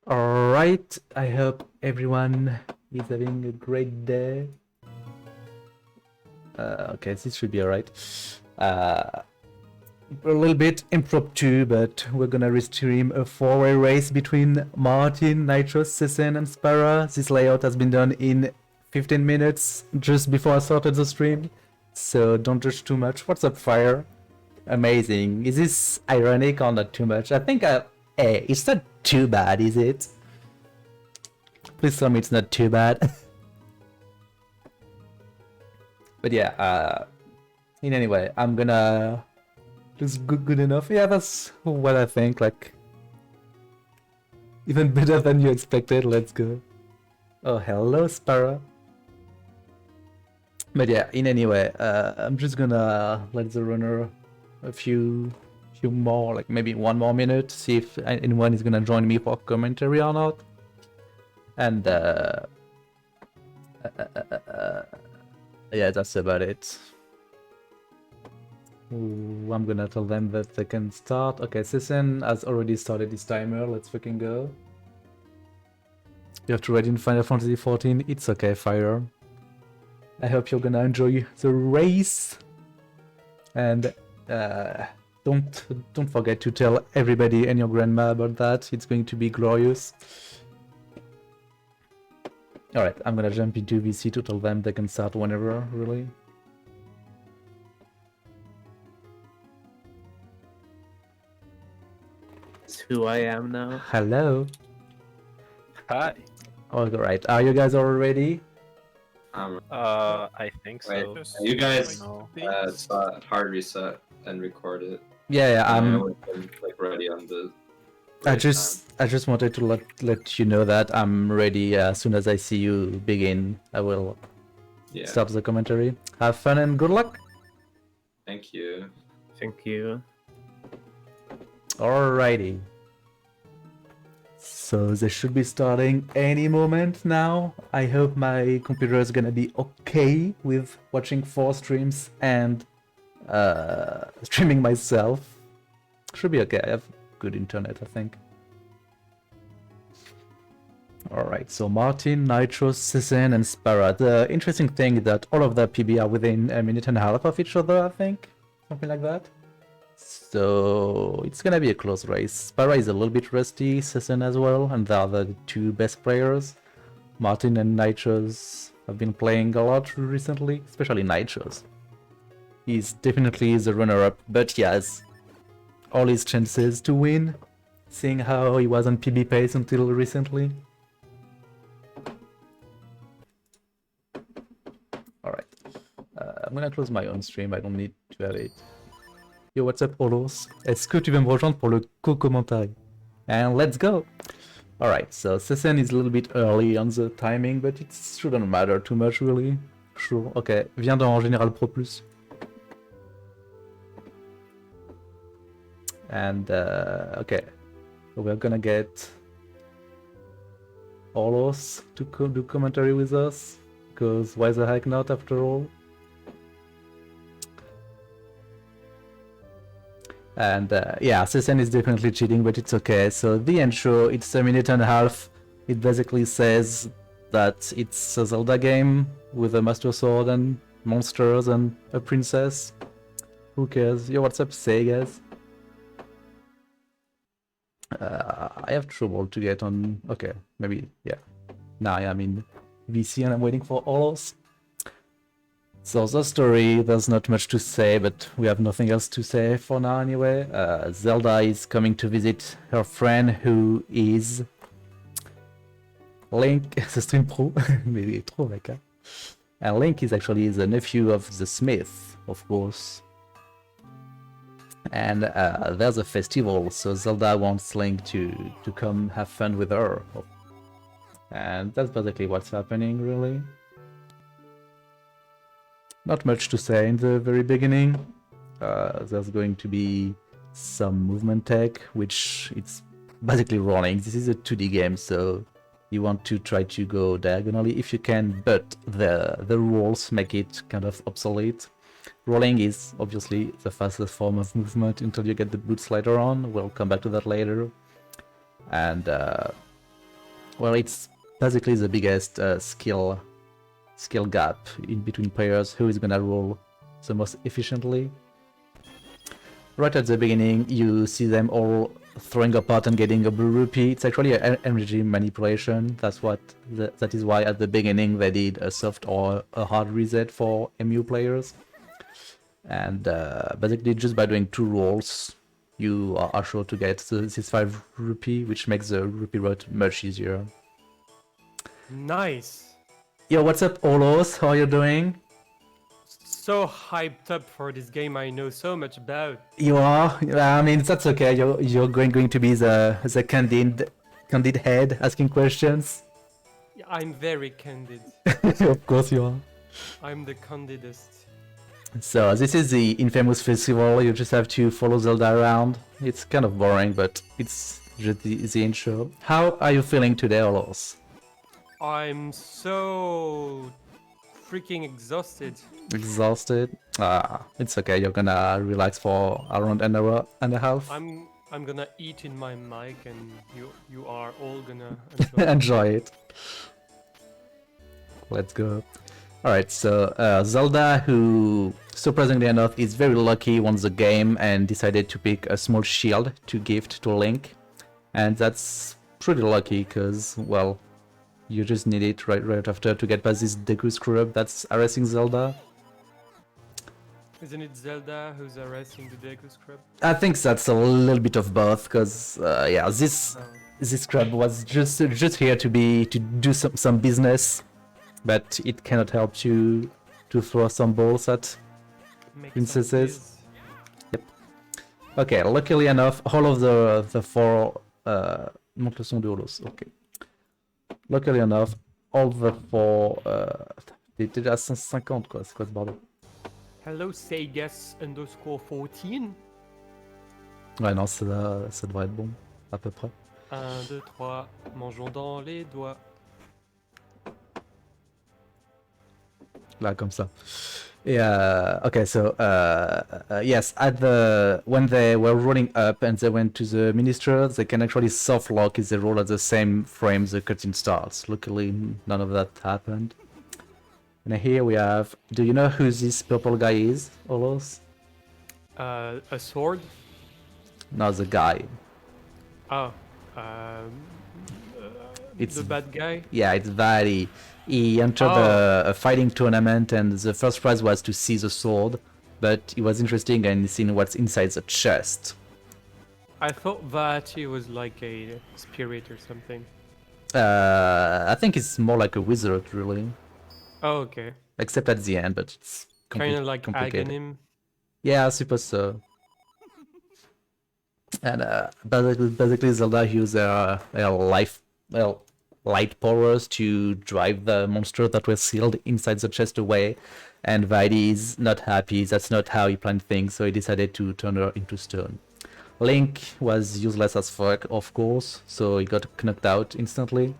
Alright, I hope everyone is having a great day. Okay, this should be alright. A little bit impromptu, but we're gonna restream a 4-way race between Martin, Nitros, Seceon, and Spara. This layout has been done in 15 minutes just before I started the stream, so don't judge too much. What's up, Fire? Amazing. Is this ironic or not too much? I think hey, it's not too bad, is it? Please tell me it's not too bad. But yeah, in any way, I'm gonna just good enough. Yeah, that's what I think. Like, even better than you expected. Let's go. Oh, hello, Spara. But yeah, in any way, I'm just gonna let the runner a few more, like maybe 1 more minute, see if anyone is gonna join me for commentary or not. And yeah, that's about it. Ooh, I'm gonna tell them that they can start. Okay, Seceon has already started his timer. Let's fucking go. You have to ready in Final Fantasy XIV. It's okay, Fire. I hope you're gonna enjoy the race. And don't forget to tell everybody and your grandma about that. It's going to be glorious. Alright, I'm gonna jump into VC to tell them they can start whenever, really. It's who I am now. Hello. Hi. Alright, are you guys all ready? I think Wait, so. you guys No. hard reset and record it. Yeah, I'm like ready on the. I just wanted to let you know that I'm ready as soon as I see you begin. I will start the commentary. Have fun and good luck. Thank you. Thank you. Alrighty. So they should be starting any moment now. I hope my computer is gonna be okay with watching 4 streams and streaming myself. Should be okay. I have good internet, I think. Alright, so Martin, Nitros, Seceon, and Spara. The interesting thing is that all of the PB are within a minute and a half of each other, I think. Something like that. So it's gonna be a close race. Spara is a little bit rusty, Seceon as well, and they are the 2 best players. Martin and Nitros have been playing a lot recently, especially Nitros. He's definitely the runner-up, but he has all his chances to win, seeing how he was on PB pace until recently. Alright, I'm gonna close my own stream, I don't need to have it. Yo, what's up, aullos? Est-ce que tu veux me rejoindre pour le co-commentaire? And let's go! Alright, so Seceon is a little bit early on the timing, but it shouldn't matter too much, really. Sure, ok, viens dans Général Pro Plus. And, okay, so we're gonna get aullos to do commentary with us, because why the heck not, after all? And yeah, Seceon is definitely cheating, but it's okay. So the intro, it's a minute and a half. It basically says that it's a Zelda game with a Master Sword and monsters and a princess. Who cares? Yo, what's up, say guys? I have trouble to get on. Okay, maybe, yeah. Now I am in VC and I'm waiting for aullos. So the story, there's not much to say, but we have nothing else to say for now anyway. Zelda is coming to visit her friend who is Link, c'est Stream Pro, mais il est trop mec, hein? And Link is actually the nephew of the Smith, of course. And there's a festival, so Zelda wants Link to come have fun with her. And that's basically what's happening, really. Not much to say in the very beginning. There's going to be some movement tech, which it's basically rolling. This is a 2D game, so you want to try to go diagonally if you can, but the rules make it kind of obsolete. Rolling is obviously the fastest form of movement until you get the boots later on. We'll come back to that later. And Well, it's basically the biggest skill gap in between players. Who is gonna roll the most efficiently? Right at the beginning, you see them all throwing a pot and getting a blue rupee. It's actually an energy manipulation. That is why at the beginning they did a soft or a hard reset for MU players. And basically, just by doing 2 rolls, you are sure to get this 5 rupee, which makes the rupee route much easier. Nice. Yo, what's up, Aullos? How are you doing? So hyped up for this game I know so much about. You are? I mean, that's okay. You're going to be the candid head asking questions. I'm very candid. Of course you are. I'm the candidest. So this is the infamous festival. You just have to follow Zelda around. It's kind of boring, but it's just the intro. How are you feeling today, Aullos? I'm so freaking exhausted. Exhausted? It's okay. You're gonna relax for around an hour and a half. I'm gonna eat in my mic and you are all gonna Enjoy it. Let's go. Alright, so Zelda, who surprisingly enough is very lucky, won the game and decided to pick a small shield to gift to Link. And that's pretty lucky because, well, you just need it right after to get past this Deku screw-up that's harassing Zelda. Isn't it Zelda who's harassing the Deku scrub? I think that's a little bit of both, because yeah, this scrub was just here to do some business, but it cannot help to throw some balls at princesses. Yep. Okay, luckily enough, all of the 4 monte le son de Aullos. Okay. Luckily enough, all the 4 t'es déjà à 150 quoi, c'est quoi ce bordel? Hello Segas_14. Ouais, non, ça devrait être bon, à peu près. 1, 2, 3, mangeons dans les doigts. Là, comme ça. Yeah. Okay. So, yes, when they were rolling up and they went to the minister, they can actually soft lock if they roll at the same frame the cutscene starts. Luckily, none of that happened. And here we have. Do you know who this purple guy is, Aullos? A sword? No, the guy. Oh. It's the bad guy? Yeah, it's Vali. He entered a fighting tournament and the first prize was to see the sword, but it was interesting and seeing what's inside the chest. I thought that he was like a spirit or something. I think it's more like a wizard, really. Oh, okay. Except at the end, but it's Kind of like complicated. Aghanim. Yeah, I suppose so. And basically Zelda used their light powers to drive the monster that was sealed inside the chest away, and Vaidi is not happy. That's not how he planned things, so he decided to turn her into stone. Link was useless as fuck, of course, so he got knocked out instantly.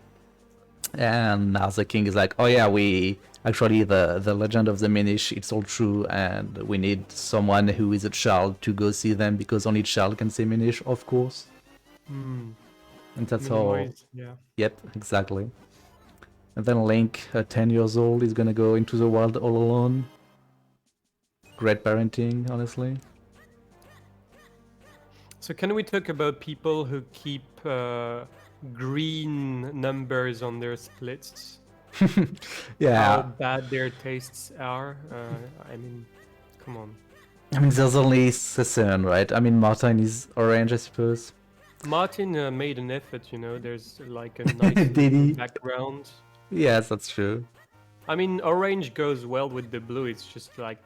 And now the king is like, oh yeah, the legend of the Minish, it's all true, and we need someone who is a child to go see them, because only child can see Minish, of course. And that's how... Yeah. Yep, exactly. And then Link, 10 years old, is gonna go into the world all alone. Great parenting, honestly. So can we talk about people who keep green numbers on their splits? Yeah. How bad their tastes are? I mean, come on. I mean, there's only Seceon, right? I mean, Martin is orange, I suppose. Martin made an effort, you know, there's like a nice Did he? background. Yes, that's true. I mean, orange goes well with the blue, it's just like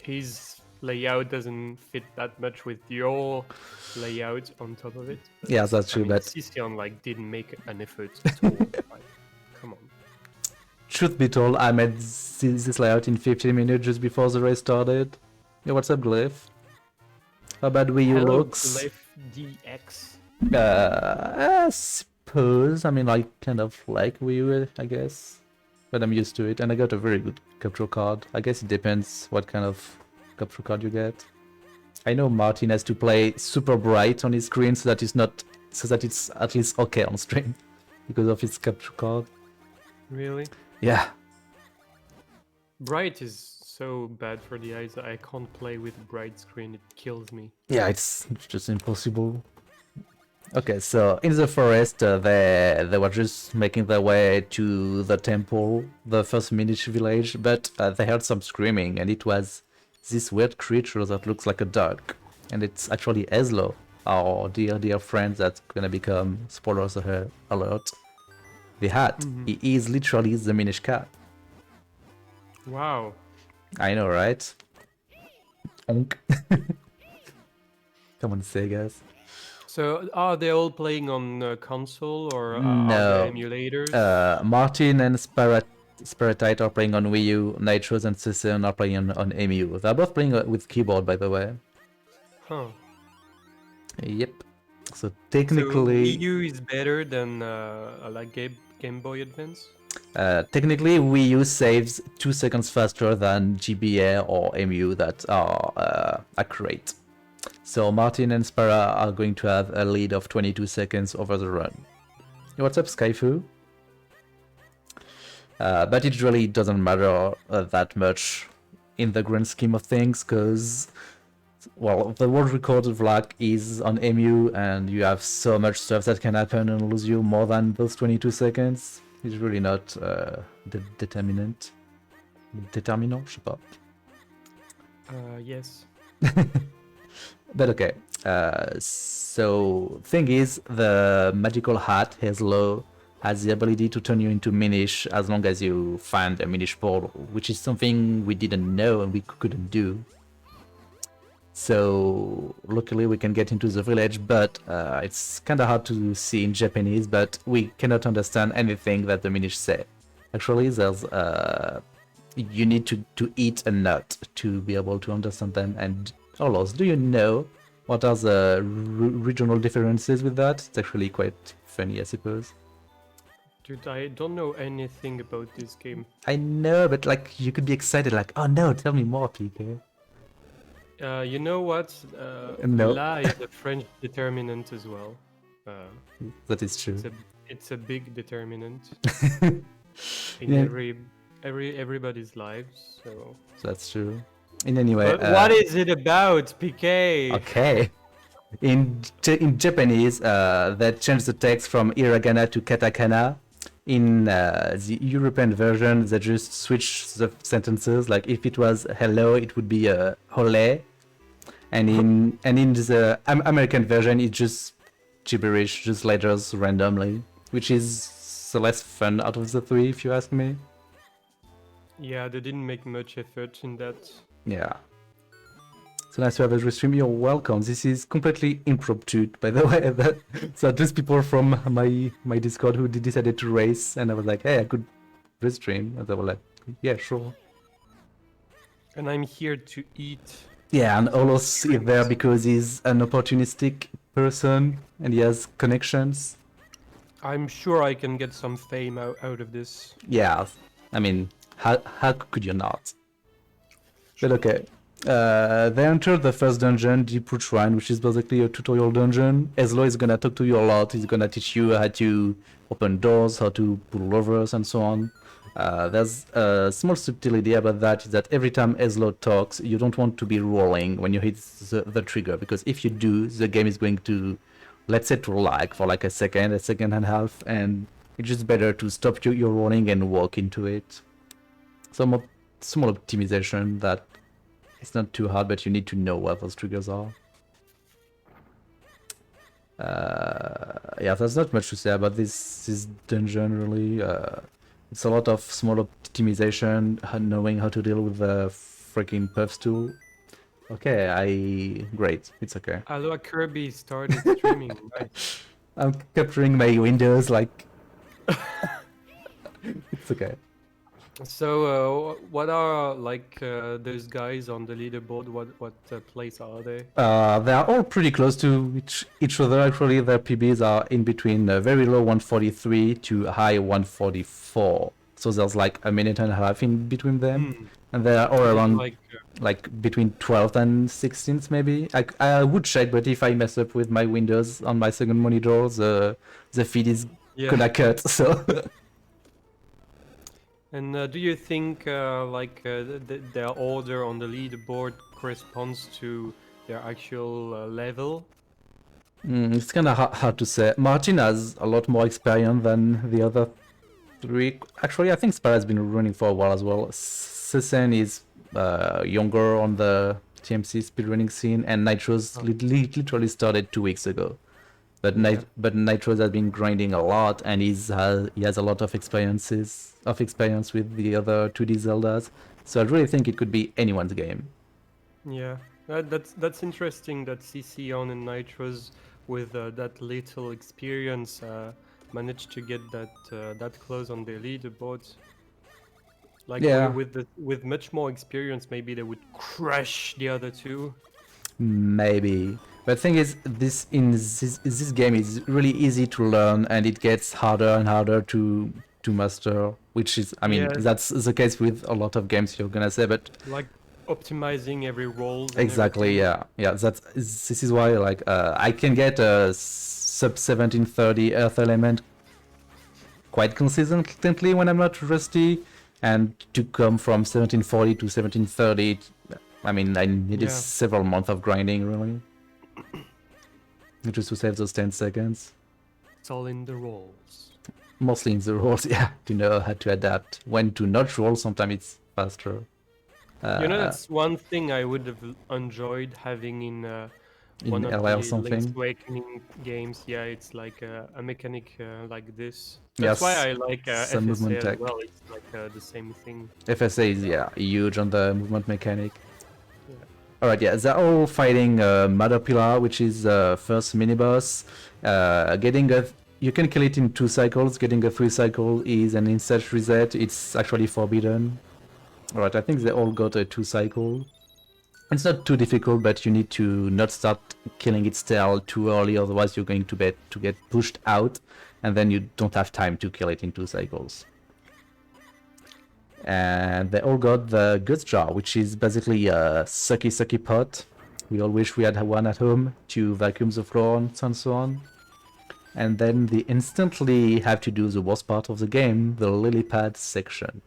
his layout doesn't fit that much with your layout on top of it. But, Yeah, that's true, I mean, but... Seceon like didn't make an effort at all. Like, come on. Truth be told, I made this layout in 15 minutes just before the race started. Yeah, what's up, Glyph? How bad Wii U Hello, looks? Glyph DX. I suppose. I mean, I kind of like Wii U, I guess. But I'm used to it, and I got a very good capture card. I guess it depends what kind of capture card you get. I know Martin has to play super bright on his screen so that it's at least okay on stream. because of its capture card. Really? Yeah, Bright is so bad for the eyes. I can't play with bright screen. It kills me. yeah, it's just impossible. Okay, so in the forest, they were just making their way to the temple, the first Minish village, but they heard some screaming, and it was this weird creature that looks like a dog, and it's actually Ezlo, our dear friend that's gonna become spoilers alert. The hat. He is literally the Minish cat. Wow. I know, right? Onk. Come on, say, guys. So are they all playing on console or are No. they emulators? Martin and SparatiteZ are playing on Wii U. Nitros and Seceon are playing on EMU. They're both playing with keyboard, by the way. Huh. Yep. So So technically, Wii U is better than like Game Boy Advance? technically Wii U saves 2 seconds faster than GBA or EMU that are accurate. So Martin and Spara are going to have a lead of 22 seconds over the run. What's up, Skyfu? But it really doesn't matter that much in the grand scheme of things, because, well, the world record of luck is on EMU, and you have so much stuff that can happen and lose you more than those 22 seconds. It's really not the determinant. Determinant, je sais pas. Yes. But okay, so thing is, the magical hat Ezlo has the ability to turn you into Minish as long as you find a Minish portal, which is something we didn't know and we couldn't do. So luckily we can get into the village, but it's kind of hard to see in Japanese, but we cannot understand anything that the Minish say. Actually, there's you need to eat a nut to be able to understand them. And aullos, do you know what are the regional differences with that? It's actually quite funny, I suppose. Dude, I don't know anything about this game. I know, but like you could be excited, like, oh no, tell me more, PK. You know what? No. La is a French determinant as well. That is true. It's a big determinant in Yeah. everybody's lives. So. That's true. In any way, But what is it about, PK? Okay. In Japanese, they changed the text from hiragana to katakana. In the European version, they just switched the sentences. Like if it was hello, it would be hole, and in the American version, it's just gibberish, just letters randomly, which is the less fun out of the three, if you ask me. Yeah, they didn't make much effort in that. Yeah. So nice to have a stream. You're welcome. This is completely impromptu, by the way. So just people from my Discord who decided to race, and I was like, hey, I could restream, and they were like, yeah, sure. And I'm here to eat. Yeah, and aullos is there because he's an opportunistic person and he has connections. I'm sure I can get some fame out of this. Yeah, I mean, how could you not? But okay. They entered the first dungeon, Deep Root Shrine, which is basically a tutorial dungeon. Ezlo is gonna talk to you a lot. He's gonna teach you how to open doors, how to pull levers, and so on. There's a small subtlety about that, is that every time Ezlo talks, you don't want to be rolling when you hit the trigger, because if you do, the game is going to, let's say, to lag for like a second and a half, and it's just better to stop your rolling and walk into it. Some small optimization that it's not too hard, but you need to know what those triggers are. Yeah, there's not much to say about this dungeon, really. It's a lot of small optimization, knowing how to deal with the freaking puffs tool. Okay, great, it's okay. Aloha Kirby started streaming. Right? I'm capturing my windows, like... It's okay. So, what are like those guys on the leaderboard? What place are they? They are all pretty close to each other. Actually, their PBs are in between very low 143 to high 144. So there's like a minute and a half in between them, and they are all around like between 12th and 16th maybe. I would check, but if I mess up with my windows on my second monitor, the feed is Yeah. gonna cut. So And do you think their order on the leaderboard corresponds to their actual level? it's kind of hard to say. Martin has a lot more experience than the other three. Actually, I think Spara has been running for a while as well. Seceon is younger on the TMC speedrunning scene, and Nitro's literally started 2 weeks ago. But Yeah. Nitros has been grinding a lot, and he has a lot of experience with the other 2D Zeldas. So I really think it could be anyone's game. Yeah, that's interesting that Seceon and Nitros, with that little experience, managed to get that close on their leaderboards. Like Yeah. with much more experience, maybe they would crush the other two. Maybe. But the thing is, this game is really easy to learn, and it gets harder and harder to master. Which is, I mean, Yeah. that's the case with a lot of games you're gonna say, but Like optimizing every role. exactly, yeah, yeah. This is why, like, I can get a sub 1730 Earth element quite consistently when I'm not rusty, and to come from 1740 to 1730, I mean, I needed Yeah. several months of grinding, really. Just to save those 10 seconds. It's all in the roles. Mostly in the rolls, yeah, to know how to adapt. When to not roll, sometimes it's faster. That's one thing I would have enjoyed having in one in of LA or the something. Link's Awakening games. Yeah, it's like a mechanic like this. Yes, That's why I like some movement FSA as tech. well. It's like the same thing. FSA is, yeah, huge on the movement mechanic. Yeah. Alright, yeah, they're all fighting Mother Pillar, which is first mini-boss. You can kill it in 2 cycles. Getting a 3 cycle is an instant reset. It's actually forbidden. Alright, I think they all got a 2 cycle. It's not too difficult, but you need to not start killing its tail too early, otherwise you're going to get pushed out, and then you don't have time to kill it in 2 cycles. And they all got the Guts Jar, which is basically a sucky pot. We all wish we had one at home to vacuum the floor and so on. And then they instantly have to do the worst part of the game, the lily pad section.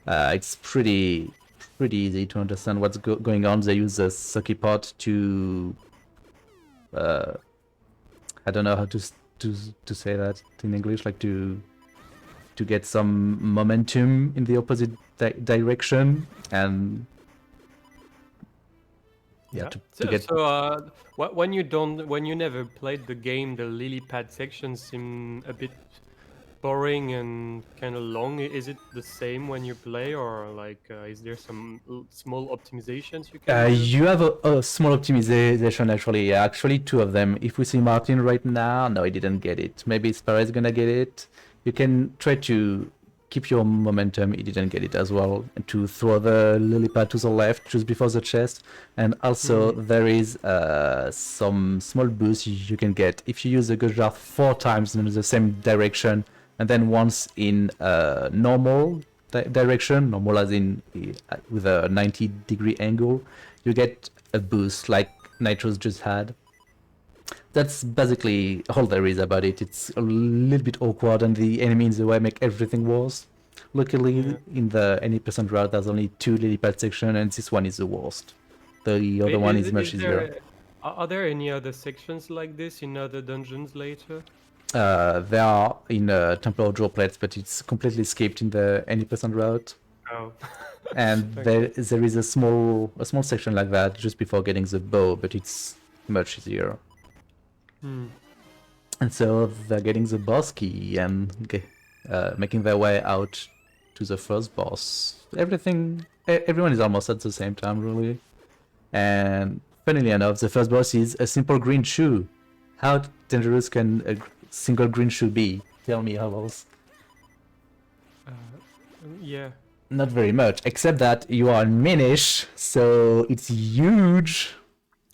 It's pretty easy to understand what's going on. They use a sucky pot to I don't know how to say that in English, like to get some momentum in the opposite direction, and to get. So when you never played the game, the lily pad sections seem a bit boring and kind of long. Is it the same when you play, or like is there some small optimizations you can do? You have a small optimization actually. Yeah, actually 2 of them. If we see Martin right now, no, he didn't get it. Maybe Spara is gonna get it. You can try to keep your momentum. He didn't get it as well. And to throw the lily pad to the left just before the chest. And also there is some small boost you can get if you use the Guts Jar 4 times in the same direction, and then once in normal direction, normal as in with a 90-degree angle, you get a boost like Nitros just had. That's basically all there is about it. It's a little bit awkward, and the enemy in the way make everything worse. Luckily, in the any percent route, there's only 2 lily pad sections, and this one is the worst. The other one is much easier. Are there any other sections like this in other dungeons later? They are in Templar draw plates, but it's completely skipped in the any percent route. Oh. And Okay. there is a small section like that just before getting the bow, but it's much easier. And so they're getting the boss key and making their way out to the first boss. Everyone is almost at the same time, really. And funnily enough, the first boss is a simple green shoe. How dangerous can a single green shoe be? Tell me, aullos. Yeah. Not very much, except that you are in Minish, so it's huge.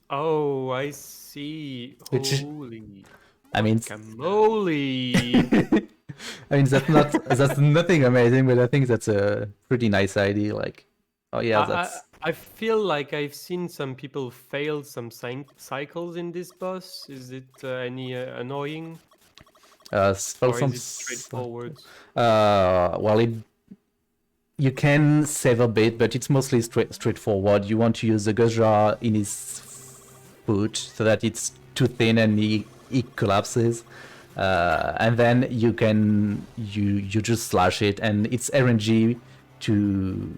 Oh, I see. Holy. I mean, guacamole. I mean that's nothing amazing, but I think that's a pretty nice idea. Like, oh yeah, that's. I feel like I've seen some people fail some cycles in this boss. Is it any annoying? Spell Or some. is it straightforward? Well, you can save a bit, but it's mostly straightforward. You want to use the ghost jar in his foot so that it's too thin and he collapses. And then you just slash it, and it's RNG to,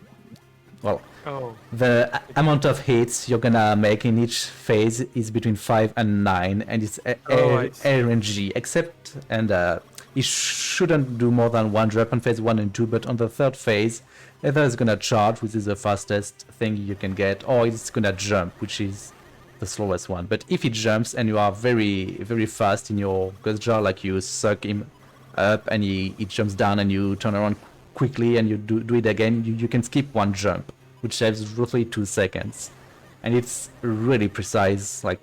well, Oh, the amount of hits you're gonna make in each phase is between 5 and 9, and it's I see. RNG, except, and it shouldn't do more than one drop on phase 1 and 2, but on the third phase, either it's gonna charge, which is the fastest thing you can get, or it's gonna jump, which is the slowest one. But if it jumps and you are very, very fast in your ghost jar, like you suck him up and he jumps down and you turn around quickly and you do it again, you can skip one jump, which saves roughly 2 seconds, and it's really precise. Like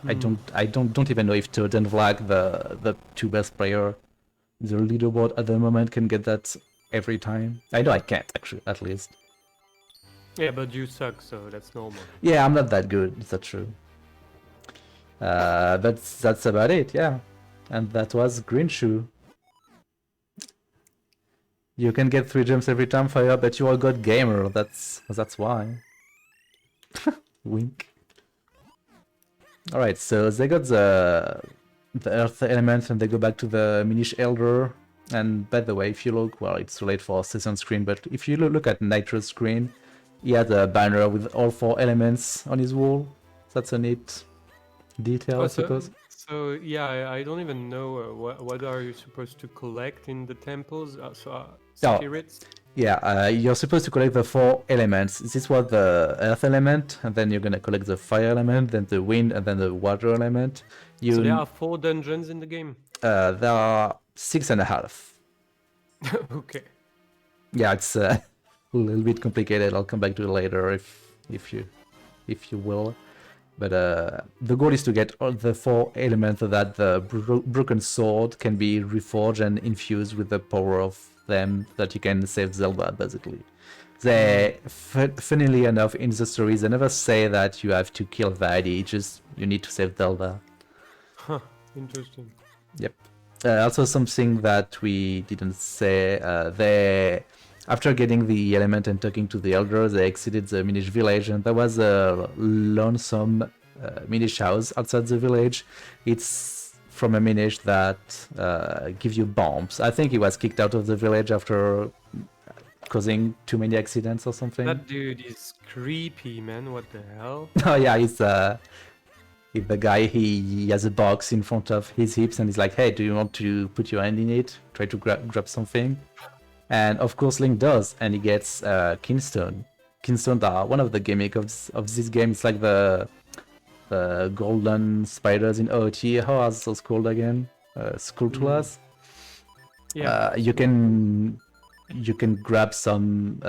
I don't even know if Toad and Vlad, the two best player in the leaderboard at the moment, can get that every time. I know I can't, actually, at least. yeah, but you suck, so that's normal. Yeah, I'm not that good. Is that true? That's about it. Yeah, and that was Green Shoe. You can get 3 gems every time, Fire, but you're a god gamer. That's why. Wink. All right, so they got the earth element, and they go back to the Minish Elder. And by the way, if you look, well, it's too late for Seceon screen, but if you look at Nitro's screen, he had a banner with all 4 elements on his wall. That's a neat detail, I suppose. So yeah, I don't even know what are you supposed to collect in the temples. Spirits. Yeah, you're supposed to collect the 4 elements. This was the earth element, and then you're gonna collect the fire element, then the wind, and then the water element. So there are 4 dungeons in the game. There are 6.5. Okay. Yeah, it's a little bit complicated. I'll come back to it later if you will. But the goal is to get all the 4 elements so that the broken sword can be reforged and infused with the power of them, that you can save Zelda, basically. They, funnily enough, in the stories, they never say that you have to kill Vaidi, just you need to save Zelda. Huh, interesting. Yep. Also something that we didn't say, they, after getting the element and talking to the elders, they exited the Minish village, and there was a lonesome Minish house outside the village. It's from a Minish that gives you bombs. I think he was kicked out of the village after causing too many accidents or something. That dude is creepy, man. What the hell? Oh yeah, he's the guy, he has a box in front of his hips and he's like, hey, do you want to put your hand in it? Try to grab something. And of course Link does, and he gets Kinstone. Kinstone are one of the gimmicks of this game. It's like the golden spiders in OT. How are those called again? Skulltulas? Yeah. You can grab some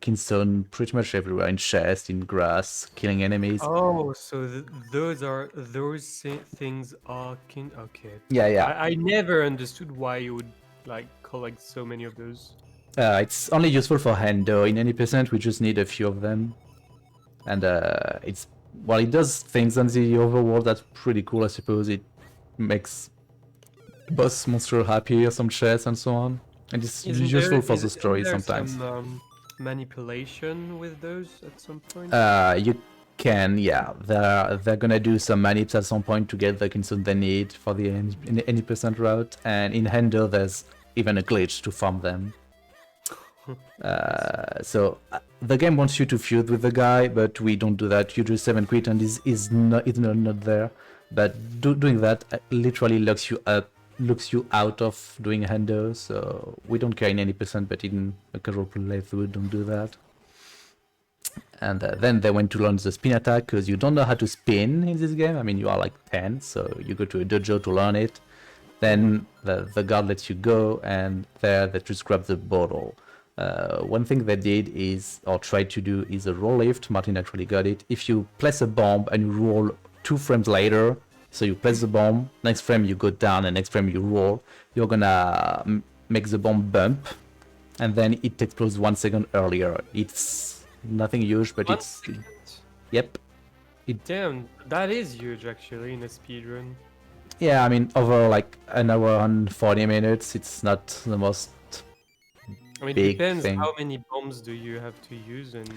Kinstone pretty much everywhere, in chests, in grass, killing enemies. Oh, so those things are okay. Yeah. I never understood why you would like collect so many of those. It's only useful for Hendo. In any percent, we just need a few of them. And it's, well, it does things on the overworld that's pretty cool, I suppose. It makes boss monster happy, some chests and so on. And it's useful for the story sometimes. Some manipulation with those at some point? You can, yeah. They're gonna do some manips at some point to get the Kinstone they need for the any percent route. And in Hendo, there's even a glitch to farm them. So the game wants you to feud with the guy, but we don't do that. You just save and quit, and is not there. But doing that literally locks you out of doing Hendo. So we don't care in any percent, but in a casual playthrough, don't do that. And then they went to learn the spin attack, because you don't know how to spin in this game. I mean, you are like 10, so you go to a dojo to learn it. Then the guard lets you go, and there they just grab the bottle. One thing they did is, or tried to do, is a roll lift. Martin actually got it. If you place a bomb and you roll 2 frames later, so you place the bomb, next frame you go down, and next frame you roll, you're gonna make the bomb bump, and then it explodes 1 second earlier. It's nothing huge, but One it's... second? Yep. Damn, that is huge actually in a speedrun. Yeah, I mean, over like an hour and 40 minutes, it's not the most I mean, it big depends thing. how many bombs do you have to use and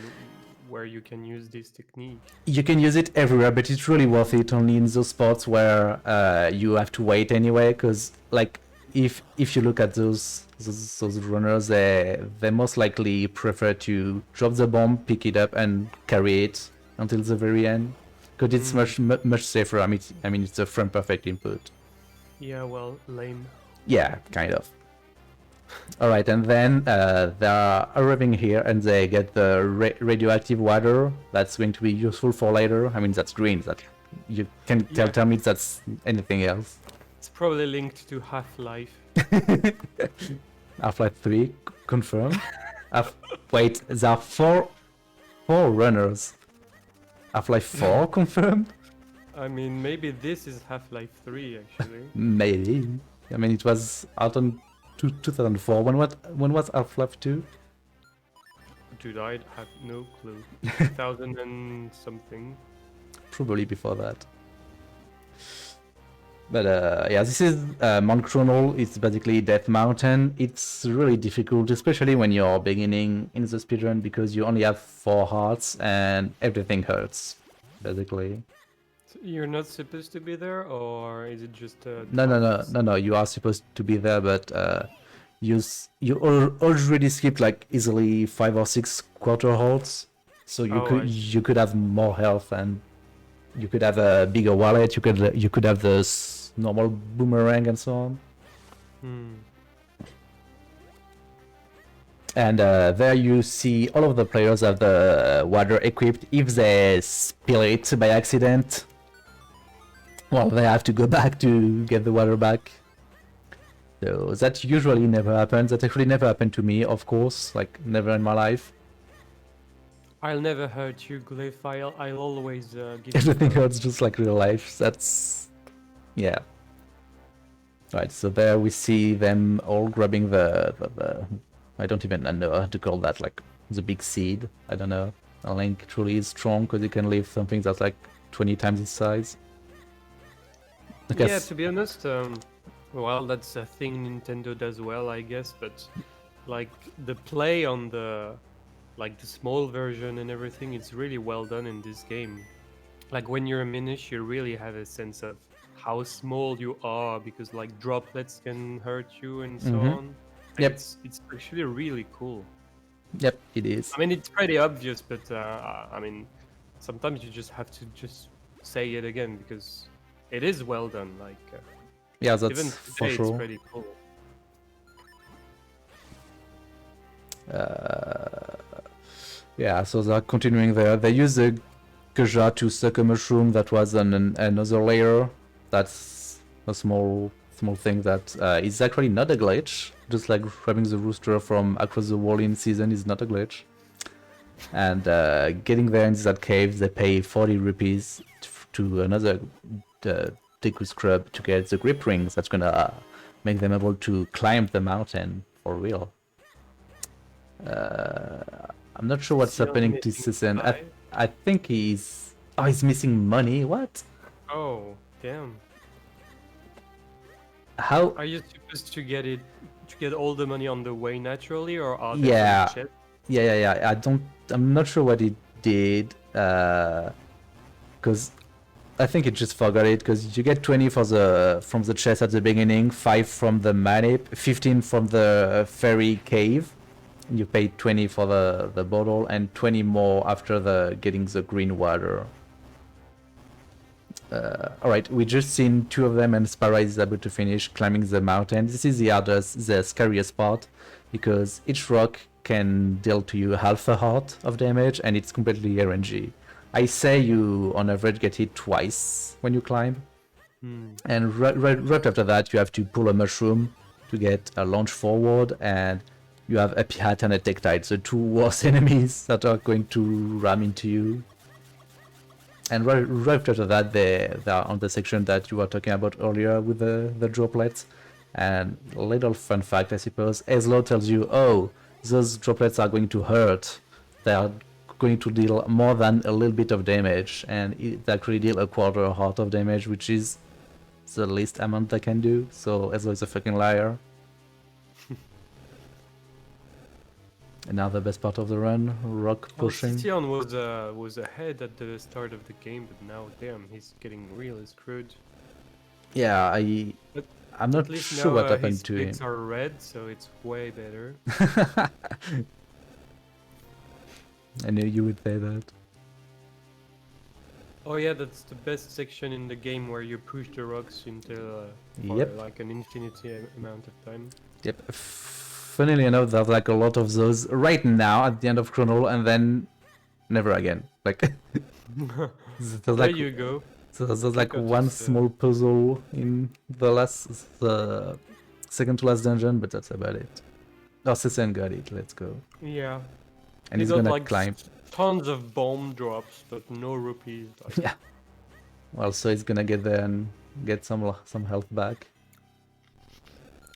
where you can use this technique. You can use it everywhere, but it's really worth it only in those spots where you have to wait anyway. Because like, if you look at those runners, they most likely prefer to drop the bomb, pick it up, and carry it until the very end. Because it's much safer. I mean, it's a frame perfect input. Yeah, well, lame. Yeah, kind of. Alright, and then they are arriving here and they get the radioactive water that's going to be useful for later. I mean, that's green. That you can tell me that's anything else. It's probably linked to Half-Life. Half-Life 3 confirmed. Wait, there are four runners. Half-Life 4 confirmed? I mean, maybe this is Half-Life 3 actually. Maybe. I mean, it was out on 2004. When was Half-Life 2? Dude, I have no clue. 2000 and something. Probably before that. But yeah, this is Mount Chronal. It's basically Death Mountain. It's really difficult, especially when you're beginning in the speedrun, because you only have 4 hearts and everything hurts, basically. So you're not supposed to be there, or is it just No. You are supposed to be there, but you already skipped like easily 5 or 6 quarter hearts, so you could have more health and you could have a bigger wallet. You could have the normal boomerang and so on. And there you see all of the players have the water equipped. If they spill it by accident, well, they have to go back to get the water back. So that usually never happens. That actually never happened to me, of course, like never in my life. I'll never hurt you, Glyph. I'll always give Everything hurts just like real life. That's... yeah. Right, so there we see them all grabbing the I don't even know how to call that, like the big seed. I don't know. A Link truly is strong because he can lift something that's like 20 times its size. Yeah, to be honest, well, that's a thing Nintendo does well, I guess, but like the play on the small version and everything, it's really well done in this game. Like when you're a Minish, you really have a sense of how small you are, because like droplets can hurt you and so on. Yep. It's actually really cool. Yep, it is. I mean, it's pretty obvious, but I mean, sometimes you just have to just say it again because it is well done. Like, yeah, that's even for today, sure. it's pretty cool. Yeah, so they're continuing there. They use the Kaja to suck a mushroom that was on another layer. That's a small thing that is actually not a glitch. Just like grabbing the rooster from across the wall in season is not a glitch. And getting there into that cave, they pay 40 rupees to another Deku Scrub to get the grip rings that's gonna make them able to climb the mountain for real. I'm not sure what's happening to Seceon. I think he's missing money. What? Oh, damn. How? Are you supposed to get all the money on the way naturally, or are Yeah. there some Yeah. I'm not sure what he did. Because I think he just forgot it. Because you get 20 from the chest at the beginning, 5 from the manip, 15 from the fairy cave. You pay 20 for the bottle and 20 more after getting the green water. Alright, we just seen 2 of them and Sparat is able to finish climbing the mountain. This is the scariest part, because each rock can deal to you half a heart of damage and it's completely RNG. I say you on average get hit twice when you climb. And right after that you have to pull a mushroom to get a launch forward, and you have a Pihat and a Tektite, the 2 worst enemies that are going to ram into you. And right after that, they are on the section that you were talking about earlier with the droplets. And a little fun fact, I suppose, Ezlo tells you, oh, those droplets are going to hurt. They are going to deal more than a little bit of damage, and they actually deal a quarter heart of damage, which is the least amount I can do, so Ezreal is a fucking liar. And now the best part of the run, rock Well, pushing. Seceon was ahead at the start of the game, but now, damn, he's getting really screwed. Yeah, But I'm not At least sure now what his happened to him. picks are red, so it's way better. I knew you would say that. Oh yeah, that's the best section in the game where you push the rocks until for Yep. like an infinity amount of time. Yep. Funnily enough, there's like a lot of those right now at the end of Chrono, and then never again. Like there's There like you go. so there's like Check out one this, small puzzle in the second to last dungeon, but that's about it. Oh, Seceon got it. Let's go. Yeah. And He he's got gonna like climb. tons of bomb drops, but no rupees. Like, Yeah. Well, so he's gonna get there and get some health back.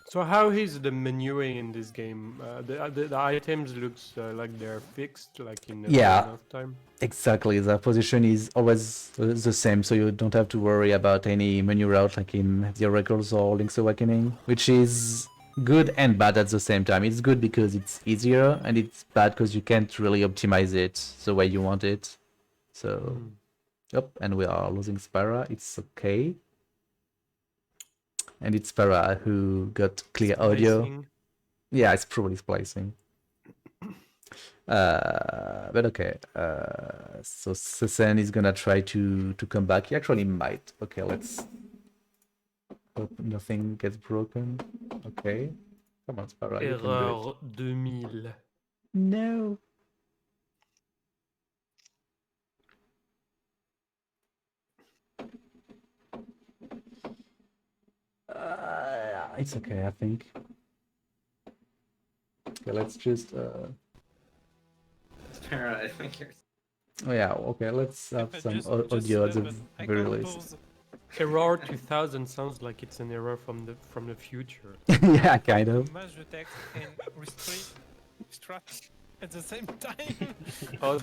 So how is the menuing in this game? The items looks like they're fixed, like in Yeah. enough time. Exactly, the position is always the same, so you don't have to worry about any menu route like in the Oracles or Link's Awakening, which is good and bad at the same time. It's good because it's easier, and it's bad because you can't really optimize it the way you want it. So, yep, and we are losing Spara. It's okay. And it's Spara who got clear audio. Splicing. Yeah, it's probably splicing. But okay. So Seceon is gonna try to come back. He actually might. Okay, let's hope nothing gets broken. Okay. Come on, Spara, you can do it. Erreur 2000. No. It's okay, I think. Okay, let's just. Spara, I think you're. Oh yeah. Okay, let's have some audio at the very least. Error 2000 sounds like it's an error from the future. Yeah, kind of. Image the text and restrict at the same time. Oh,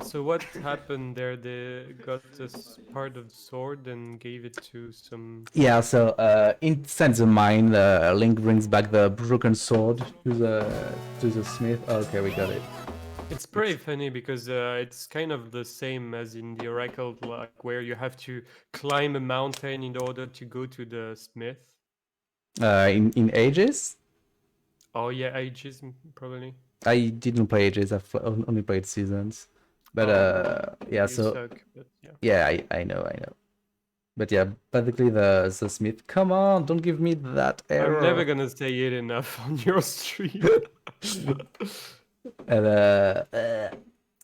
so what happened there? They got this part of the sword and gave it to some. Yeah, so inside the mine, Link brings back the broken sword to the smith. Oh, okay, we got it. It's pretty funny because it's kind of the same as in the Oracle, like where you have to climb a mountain in order to go to the smith. In Ages, Oh yeah, ages probably. I didn't play Ages. I've only played Seasons. But yeah, You so suck, but yeah. yeah, I know. But yeah, basically the smith. Come on, don't give me that error. I'm never gonna say it enough on your stream. And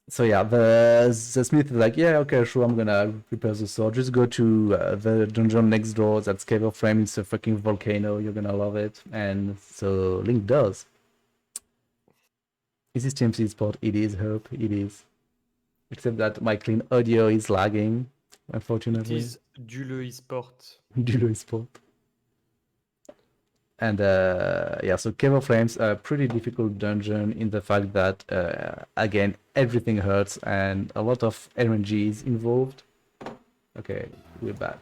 so yeah, the smith is like, yeah, okay, sure, I'm gonna repair the sword. Just go to the dungeon next door. That's Cave of Flame. It's a fucking volcano. You're gonna love it. And so Link does. Is this TMC sport? It is, Hope. It is. Except that my clean audio is lagging, It unfortunately. is du le e-sport. Du low sport. And yeah, so Cave of Flames, a pretty difficult dungeon in the fact that again everything hurts and a lot of RNG is involved. Okay, we're back.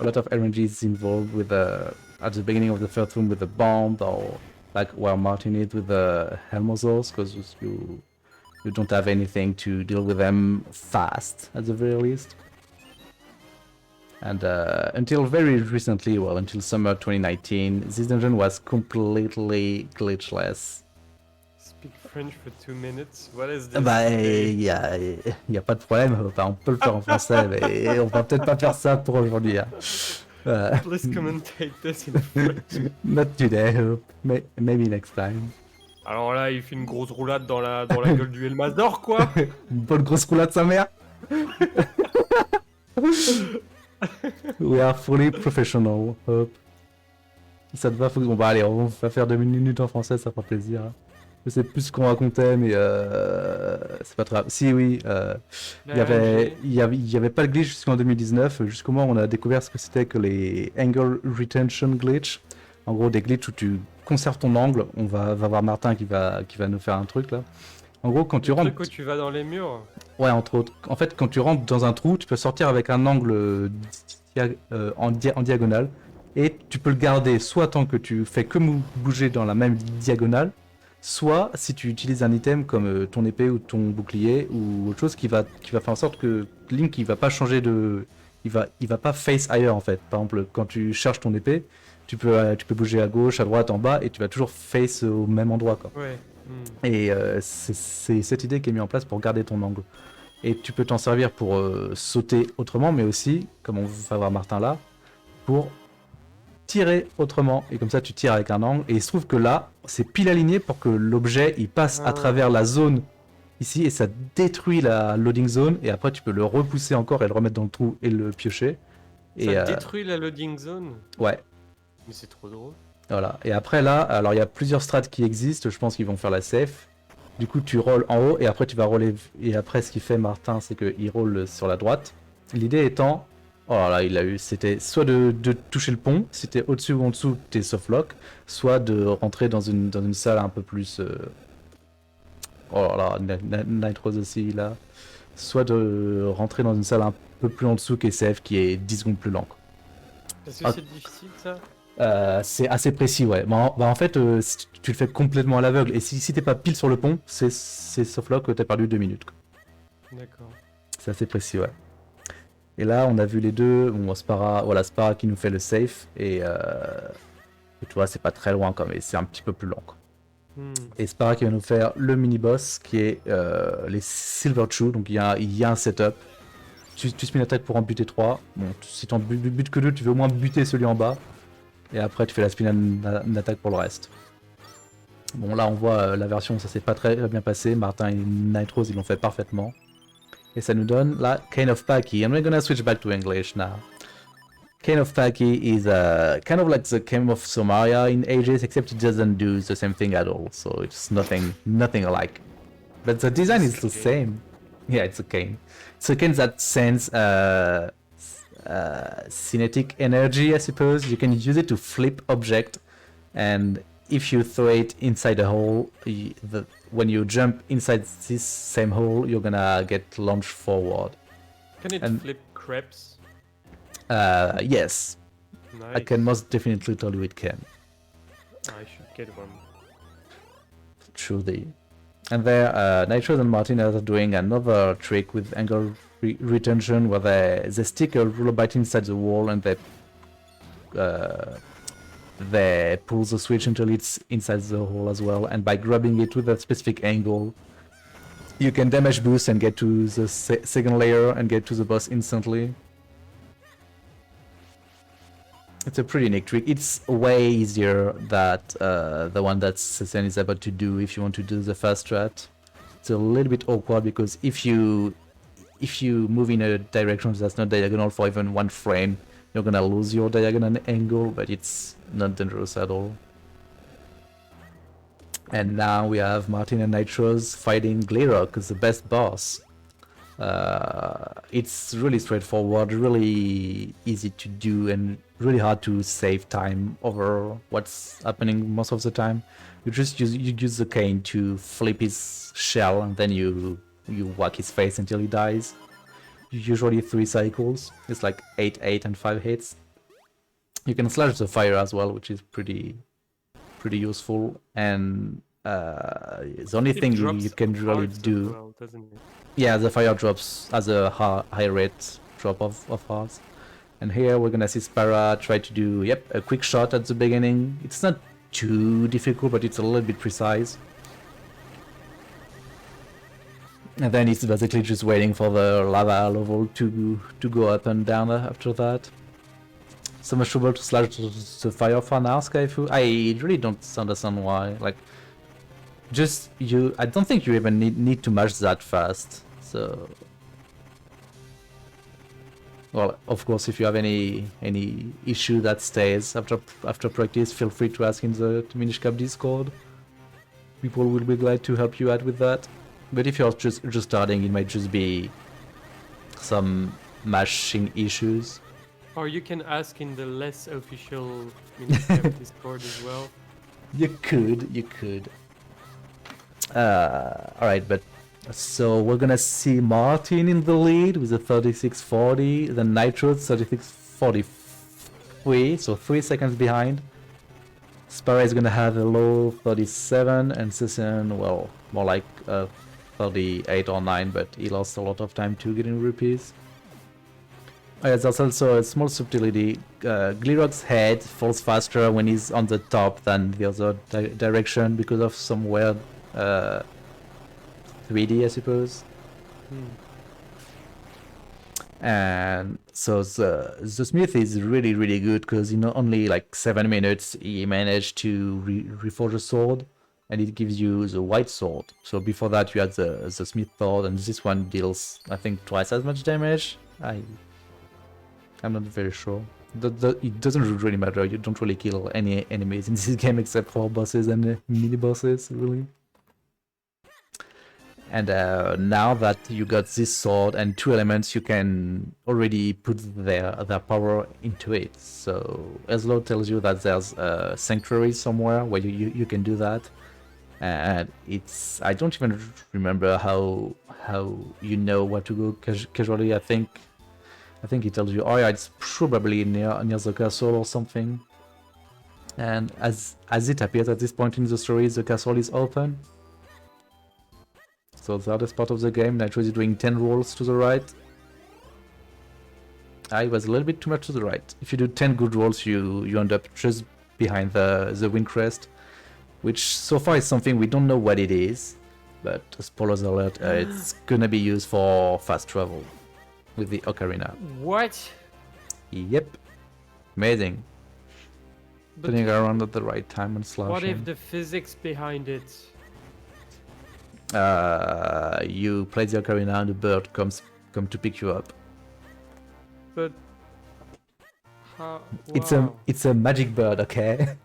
A lot of RNG is involved with at the beginning of the first room with the bomb, or like where Martin is with the Helmosaurs, because you don't have anything to deal with them fast at the very least. And until very recently, well, until summer 2019, this dungeon was completely glitchless. Speak French for 2 minutes. What is this? Bah, today? y a pas de problème, enfin, on peut le faire en français, mais on va peut-être pas faire ça pour aujourd'hui. Hein. Please commentate this in French. Not today, Hope. Maybe next time. Alors là, il fait une grosse roulade dans la gueule du Elmazor, quoi. Une bonne grosse roulade sa mère. We are fully professional, Hope. Ça te va, faut que... Bon bah allez, on va faire 2 minutes en français, ça fera plaisir. Je sais plus ce qu'on racontait, mais c'est pas très grave. Si, oui, il y avait pas le glitch jusqu'en 2019, jusqu'au moment où on a découvert ce que c'était que les angle retention glitch. En gros, des glitches où tu conserves ton angle. On va voir Martin qui va nous faire un truc là. En gros, quand tu Le rentres... truc où tu vas dans les murs. Ouais, entre autres. En fait, quand tu rentres dans un trou, tu peux sortir avec un angle en diagonale. Et tu peux le garder soit tant que tu fais que bouger dans la même diagonale, soit si tu utilises un item comme ton épée ou ton bouclier ou autre chose qui va faire en sorte que Link il va pas changer de... Il va pas face ailleurs en fait. Par exemple, quand tu charges ton épée, tu peux bouger à gauche, à droite, en bas et tu vas toujours face au même endroit quoi. Ouais. Et c'est cette idée qui est mise en place pour garder ton angle. Et tu peux t'en servir pour sauter autrement, mais aussi, comme on va voir Martin là, pour tirer autrement. Et comme ça, tu tires avec un angle. Et il se trouve que là, c'est pile aligné pour que l'objet il passe à travers la zone ici et ça détruit la loading zone. Et après, tu peux le repousser encore et le remettre dans le trou et le piocher. Ça Et détruit la loading zone. ouais. Mais c'est trop drôle. Voilà. Et après là, alors il y a plusieurs strats qui existent. Je pense qu'ils vont faire la safe. Du coup, tu rolls en haut et après tu vas roller. Et après, ce qu'il fait Martin, c'est qu'il roll sur la droite. L'idée étant, oh là là, il a eu, c'était soit de toucher le pont, si t'es au-dessus ou en dessous, t'es softlock, soit de rentrer dans une salle un peu plus. Oh là là, Nitros aussi là. Soit de rentrer dans une salle un peu plus en dessous qui est safe, qui est 10 secondes plus lent. Est-ce que c'est difficile ça? C'est assez précis, ouais. En fait, si tu le fais complètement à l'aveugle, et si t'es pas pile sur le pont, c'est softlock, t'as perdu 2 minutes. D'accord. C'est assez précis, ouais. Et là, on a vu les deux. Bon, Spara qui nous fait le safe, et tu vois, c'est pas très loin quand même, c'est un petit peu plus lent, quoi. Et Spara qui va nous faire le mini-boss, qui est les Silver Chew, donc il y a un setup. Tu spin attack pour en buter 3. Bon, si t'en butes que 2, tu veux au moins buter celui en bas. Et après, tu fais la spin attack pour le reste. Bon, là, on voit la version, ça s'est pas très bien passé. Martin et Nitros, ils l'ont fait parfaitement. Et ça nous donne la Cane of Paki. And we're gonna switch back to English now. Cane of Paki is kind of like the Cane of Somaria in Ages, except it doesn't do the same thing at all. So it's nothing alike. But the design is the same. Yeah, it's a cane. It's a cane that sends kinetic energy, I suppose. You can use it to flip object, and if you throw it inside a hole, when you jump inside this same hole, you're gonna get launched forward. Can it flip crepes? Yes, Nice. I can most definitely tell you it can. I should get one. Truly. And there, Nitros and Martin are doing another trick with angle retention, where they stick a ruler bite inside the wall and they pull the switch until it's inside the hole as well. And by grabbing it with a specific angle, you can damage boost and get to the second layer and get to the boss instantly. It's a pretty neat trick. It's way easier than the one that Seceon is about to do if you want to do the fast strat. It's a little bit awkward because if you move in a direction that's not diagonal for even one frame, you're gonna lose your diagonal angle, but it's not dangerous at all. And now we have Martin and Nitros fighting Glerock, the best boss. It's really straightforward, really easy to do, and really hard to save time over what's happening most of the time. You just use the cane to flip his shell, and then you whack his face until he dies. Usually 3 cycles. It's like 8, 8, and 5 hits. You can slash the fire as well, which is pretty useful. And the only thing you can really do. Well, doesn't it? Yeah, the fire drops as a high rate drop of hearts. And here we're gonna see Spara try to do, a quick shot at the beginning. It's not too difficult, but it's a little bit precise. And then it's basically just waiting for the lava level to go up and down after that. So much trouble to slash the fire for now, Skyfu. I really don't understand why. Like, I don't think you even need to mash that fast. So, well, of course, if you have any issue that stays after practice, feel free to ask in the Minish Cap Discord. People will be glad to help you out with that. But if you're just starting, it might just be some mashing issues. Or you can ask in the less official Minish Cap Discord as well. You could. Alright, but so we're gonna see Martin in the lead with a 36-40, then Nitros 43, so 3 seconds behind. Spara is gonna have a low 37, and Seceon, well, more like 38 or 9, but he lost a lot of time to getting rupees. There's also a small subtlety. Glirok's head falls faster when he's on the top than the other direction because of some weird 3D, I suppose. And so the Smith is really good because in only like 7 minutes he managed to reforge a sword, and it gives you the white sword. So before that you had the Smith sword, and this one deals I think twice as much damage. I'm not very sure. It doesn't really matter. You don't really kill any enemies in this game except for bosses and mini bosses, really. And now that you got this sword and 2 elements, you can already put their power into it. So Eslo tells you that there's a sanctuary somewhere where you can do that. And it's, I don't even remember how you know where to go casually. I think it tells you, oh yeah, it's probably near the castle or something. And as it appears at this point in the story, the castle is open. So the hardest part of the game, Nitro is doing 10 rolls to the right. I was a little bit too much to the right. If you do 10 good rolls, you end up just behind the wind crest, which so far is something we don't know what it is, but spoilers alert, it's gonna be used for fast travel with the Ocarina. What? Yep. Amazing. But Turning around at the right time and slashing. what if the physics behind it? You play the Ocarina and the bird come to pick you up. But how? It's a magic bird, okay?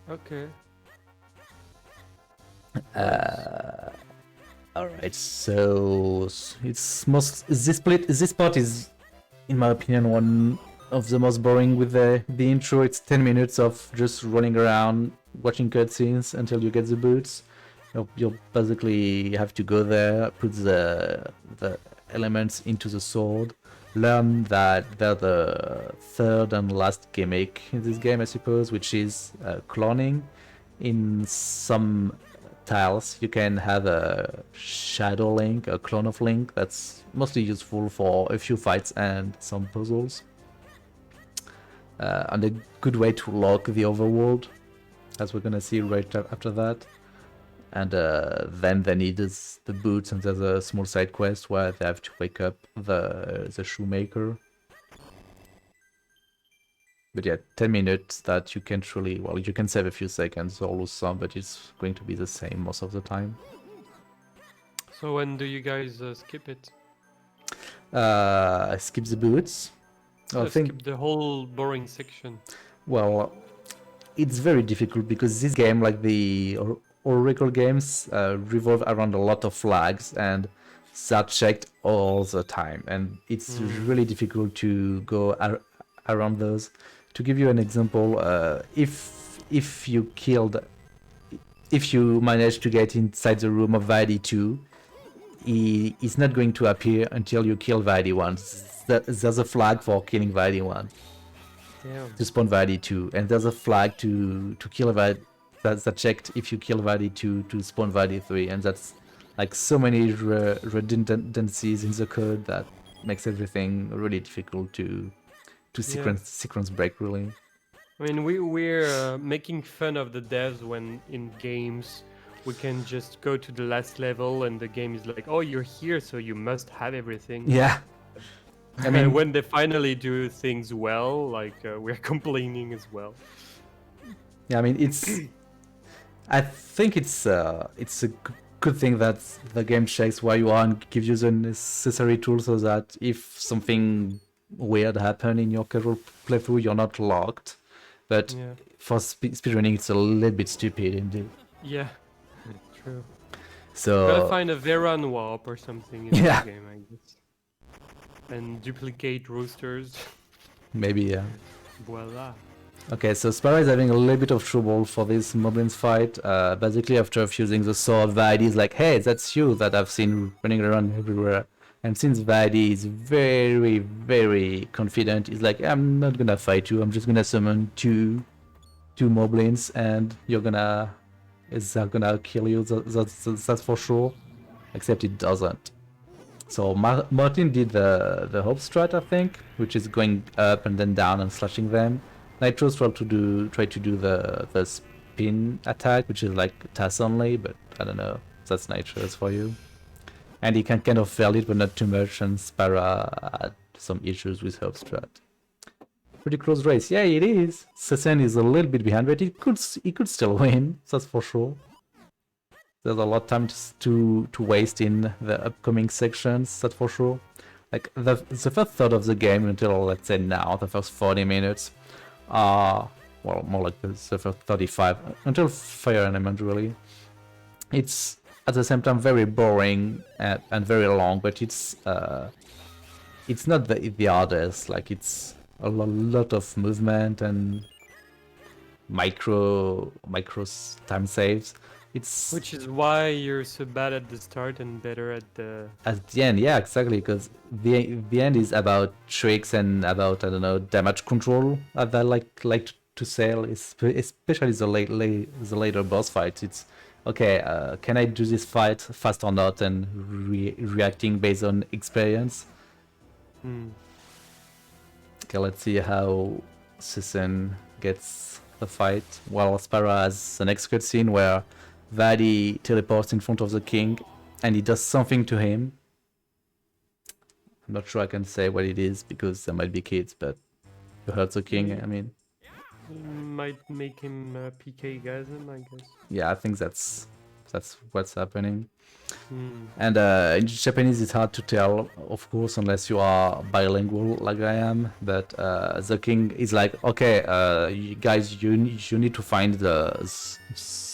Okay. Alright, so it's this part is, in my opinion, one of the most boring with the intro. It's 10 minutes of just running around, watching cutscenes until you get the boots. You'll basically have to go there, put the elements into the sword, learn that they're the third and last gimmick in this game, I suppose, which is cloning. In some tiles you can have a shadow link, a clone of Link, that's mostly useful for a few fights and some puzzles. And a good way to lock the overworld, as we're gonna see right after that. And then they need the boots, and there's a small side quest where they have to wake up the shoemaker. But yeah, 10 minutes that you can't really, well, you can save a few seconds or lose some, but it's going to be the same most of the time. So when do you guys skip it? Skip the boots. I think, Skip the whole boring section. well, it's very difficult because this game, like the Oracle games, revolve around a lot of flags, and they're checked all the time, and it's really difficult to go around those. To give you an example, if you manage to get inside the room of Vaidi 2, he's not going to appear until you kill Vaidi 1. There's a flag for killing Vaidi 1 to spawn Vaidi 2, and there's a flag to kill Vaidi that's checked if you kill Vaidi 2 to spawn Vaidi 3, and that's like so many redundancies in the code that makes everything really difficult to sequence break, really. I mean, we're making fun of the devs when in games we can just go to the last level and the game is like, oh, you're here, so you must have everything. Yeah. I mean, when they finally do things well, like we're complaining as well. Yeah, I mean, I think it's a good thing that the game checks where you are and gives you the necessary tools so that if something weird happens in your casual playthrough, you're not locked. But for speedrunning, it's a little bit stupid indeed. Yeah, true. So Gotta find a Veran warp or something in the game, I guess. And duplicate roosters. Maybe, yeah. Voila. Okay, so Spara is having a little bit of trouble for this Moblins fight. Basically, after fusing the sword, Vaidi is like, hey, that's you that I've seen running around everywhere. And since Vadi is very, very confident, he's like, I'm not gonna fight you, I'm just gonna summon two moblins and it's gonna kill you, that's for sure. Except it doesn't. So Martin did the hope strat, I think, which is going up and then down and slashing them. Nitros tried to do the spin attack, which is like TAS only, but I don't know. That's Nitros for you. And he can kind of fail it, but not too much. And Spara had some issues with hope strat. Pretty close race. Yeah, it is. Seceon is a little bit behind, but he could still win. That's for sure. There's a lot of time to waste in the upcoming sections, that's for sure. Like the first third of the game until, let's say now, the first 40 minutes are, well, more like the first 35 until Fire Element really. It's at the same time very boring and very long, but it's not the hardest. Like it's a lot of movement and micro time saves. Which is why you're so bad at the start and better at the end. Yeah, exactly, because the end is about tricks and about, I don't know, damage control, as I like to say, especially the later boss fights. It's okay, can I do this fight fast or not, and reacting based on experience. Okay, let's see how Seceon gets the fight. Well, Spara has the next cutscene where Vadi teleports in front of the king and he does something to him. I'm not sure I can say what it is because there might be kids, but you hurt the king, I mean. Might make him PK gasm, I guess. Yeah, I think that's what's happening. And in Japanese it's hard to tell, of course, unless you are bilingual like I am. But the king is like, okay, you guys, you need to find the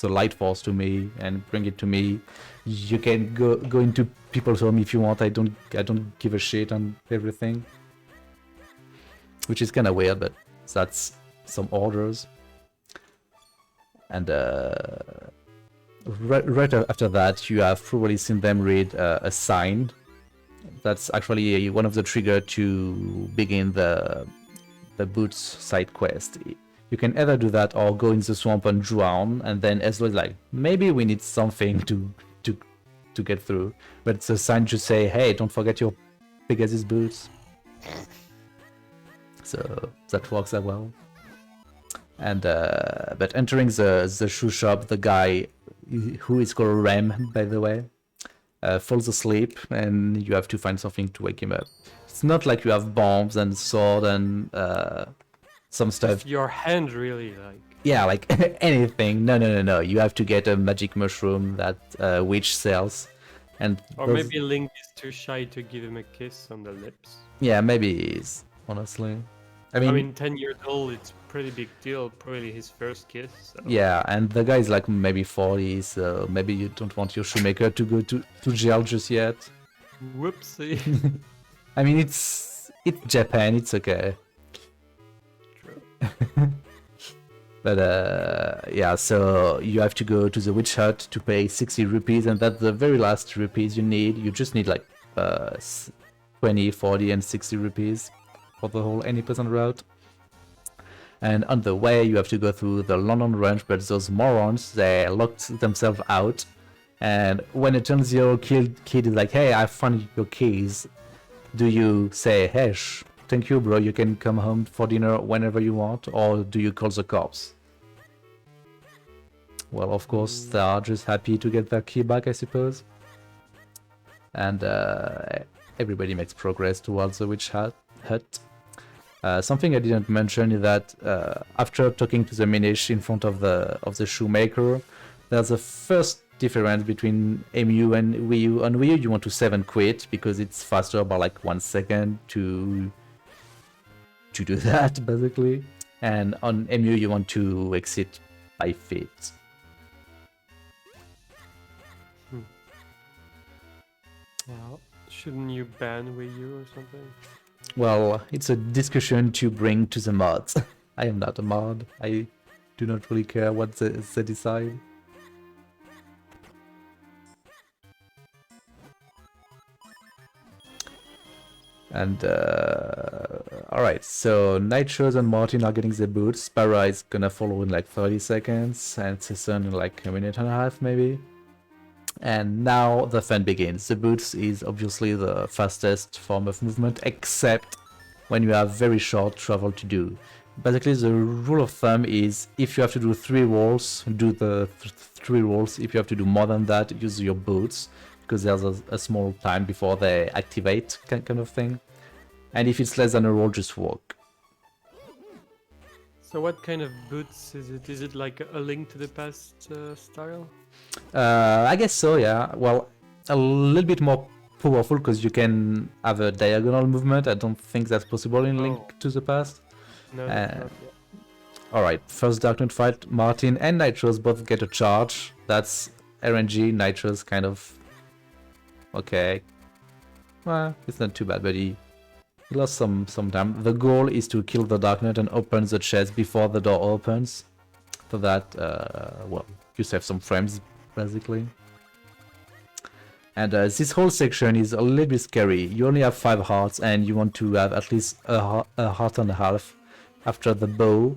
light force to me and bring it to me. You can go into people's home if you want. I don't give a shit on everything, which is kind of weird, but that's some orders. And right after that, you have probably seen them read a sign. That's actually one of the triggers to begin the Boots side quest. You can either do that or go in the swamp and drown, and then Ezra is like, maybe we need something to get through. But the sign should say, hey, don't forget your Pegasus boots. So that works out well. And but entering the shoe shop, the guy, who is called Rem, by the way, falls asleep, and you have to find something to wake him up. It's not like you have bombs and sword and some stuff. Just your hand, really, like. Yeah, like anything. No. You have to get a magic mushroom that witch sells, and or maybe Link is too shy to give him a kiss on the lips. Yeah, maybe he is. Honestly, I mean, 10 years old, it's pretty big deal. Probably his first kiss. So. Yeah, and the guy is like maybe 40, so maybe you don't want your shoemaker to go to jail just yet. Whoopsie. I mean, it's Japan, it's okay. True. But yeah, so you have to go to the witch hut to pay 60 rupees, and that's the very last rupees you need. You just need like 20, 40, and 60 rupees for the whole any person route. And on the way, you have to go through the London ranch, but those morons, they locked themselves out. And when it turns your kid is like, hey, I found your keys. Do you say, hey, thank you, bro, you can come home for dinner whenever you want? Or do you call the cops? Well, of course, they are just happy to get their key back, I suppose. And everybody makes progress towards the witch hut. Something I didn't mention is that after talking to the Minish in front of the shoemaker, there's a first difference between MU and Wii U. On Wii U, you want to save and quit because it's faster by like 1 second to do that, basically. And on MU, you want to exit by feet. Well, shouldn't you ban Wii U or something? Well, it's a discussion to bring to the mods. I am not a mod. I do not really care what they decide. And alright, so Nitros and Martin are getting the boots. Spara is gonna follow in like 30 seconds, and Seceon in like a minute and a half maybe. And now the fun begins. The boots is obviously the fastest form of movement, except when you have very short travel to do. Basically, the rule of thumb is if you have to do 3 rolls, do the 3 rolls. If you have to do more than that, use your boots, because there's a small time before they activate, kind of thing. And if it's less than a roll, just walk. So what kind of boots is it? Is it like a Link to the Past style? I guess so, yeah. Well, a little bit more powerful because you can have a diagonal movement. I don't think that's possible in Link to the Past. No, that's not yet. Alright, first Darknut fight, Martin and Nitros both get a charge. That's RNG, Nitros kind of... Okay. Well, it's not too bad, but he lost some time. The goal is to kill the Darknut and open the chest before the door opens. So that, well, you save some frames, basically. And this whole section is a little bit scary. You only have 5 hearts and you want to have at least a heart and a half after the bow,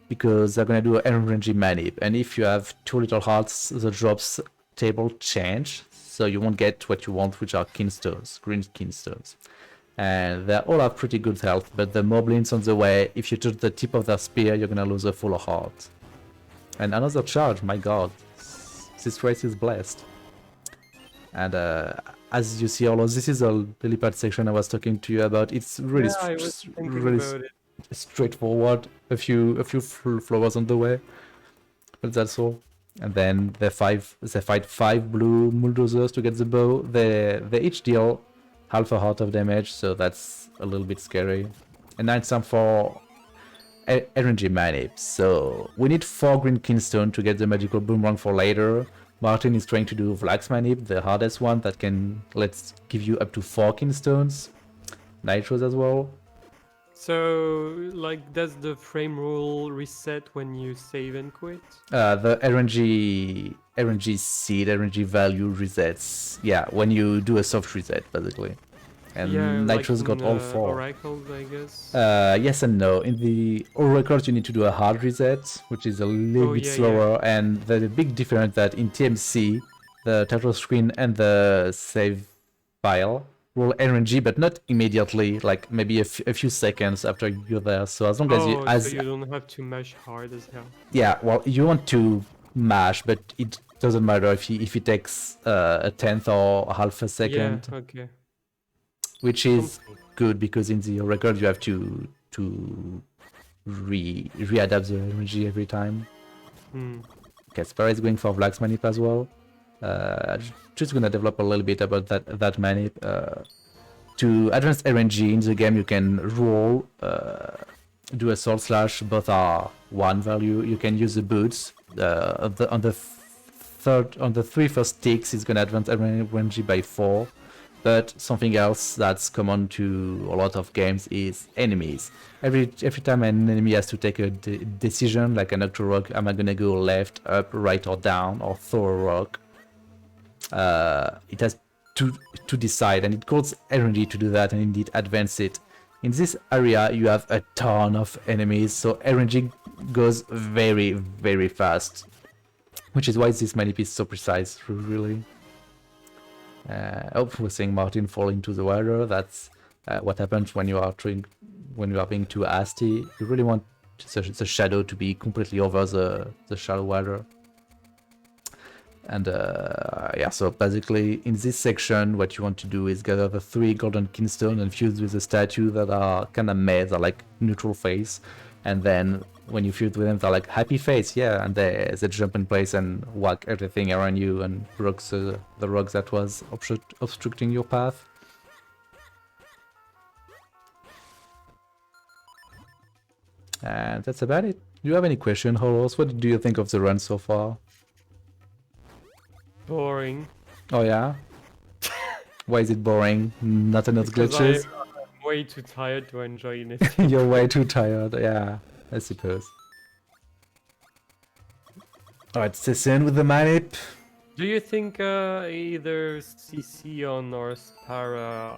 because they're gonna do an RNG manip. And if you have 2 little hearts, the drops table change, so you won't get what you want, which are kinstones, green kinstones. And they all have pretty good health, but the moblins on the way, if you touch the tip of their spear, you're gonna lose a full heart. And another charge, my god. This race is blessed. And as you see, aullos, this is a lily pad section I was talking to you about. It's really, I was thinking really about it. straightforward. A few flowers on the way, but that's all. And then they fight 5 blue bulldozers to get the bow. They each deal half a heart of damage, so that's a little bit scary. And now it's time for RNG manip. So we need 4 green kinstone to get the magical boomerang for later. Martin is trying to do Vlax manip, the hardest one that can give you up to 4 kinstones. Nitros as well. So, like, does the frame rule reset when you save and quit? The RNG seed, RNG value resets. Yeah, when you do a soft reset, basically. And yeah, Nitros like got in, all 4. Oracles, I guess. Yes and no. In the Oracles, you need to do a hard reset, which is a little bit slower. Yeah. And the big difference that in TMC, the title screen and the save file roll RNG, but not immediately, like maybe a few seconds after you're there. So as long as so you don't have to mash hard as hell. Yeah, well, you want to mash, but it doesn't matter if it takes a tenth or half a second. Yeah, okay. Which is good, because in the record you have to readapt the RNG every time. Okay, Spara is going for Vlax manip as well. Just gonna develop a little bit about that manip. To advance RNG in the game, you can roll, do a sword slash. Both are 1 value. You can use the boots. On the 3 first ticks, it's gonna advance RNG by 4. But something else that's common to a lot of games is enemies. Every time an enemy has to take a decision, like an Octo Rock, am I gonna go left, up, right, or down, or throw a rock? It has to decide, and it calls RNG to do that and indeed advance it. In this area, you have a ton of enemies, so RNG goes very, very fast, which is why this manip is so precise, really. We're seeing Martin fall into the water. That's what happens when you are being too hasty. You really want the shadow to be completely over the shallow water. And yeah, so basically in this section, what you want to do is gather the 3 golden kinstone and fuse with the statue that are kind of made, they're like neutral face. And then when you fuse with them, they're like happy face, yeah, and they jump in place and whack everything around you and broke the rocks that was obstructing your path. And that's about it. Do you have any question, aullos? What do you think of the run so far? Boring. Oh yeah? Why is it boring? Not enough Because glitches? I'm way too tired to enjoy anything. You're way too tired, yeah, I suppose. Alright, Seceon with the manip. Do you think either Seceon or Spara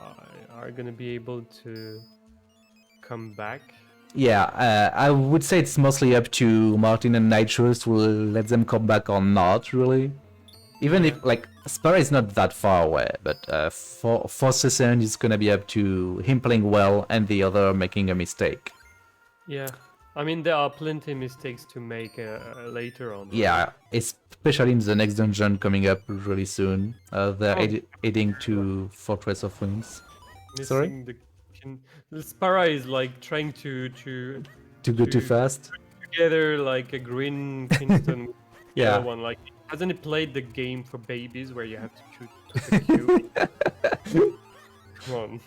are gonna be able to come back? Yeah, I would say it's mostly up to Martin and Nitros to let them come back or not, really. Even if, like, Spara is not that far away, but for Seceon, it's gonna be up to him playing well and the other making a mistake. Yeah. I mean, there are plenty mistakes to make later on. right? Yeah, especially in the next dungeon coming up really soon. They're Oh. heading to Fortress of Winds. Sorry? Missing the Spara is like trying to To go too fast? together like a green Kingston with the Yeah. yellow one. Like, hasn't he played the game for babies where you have to shoot the cube? Come on.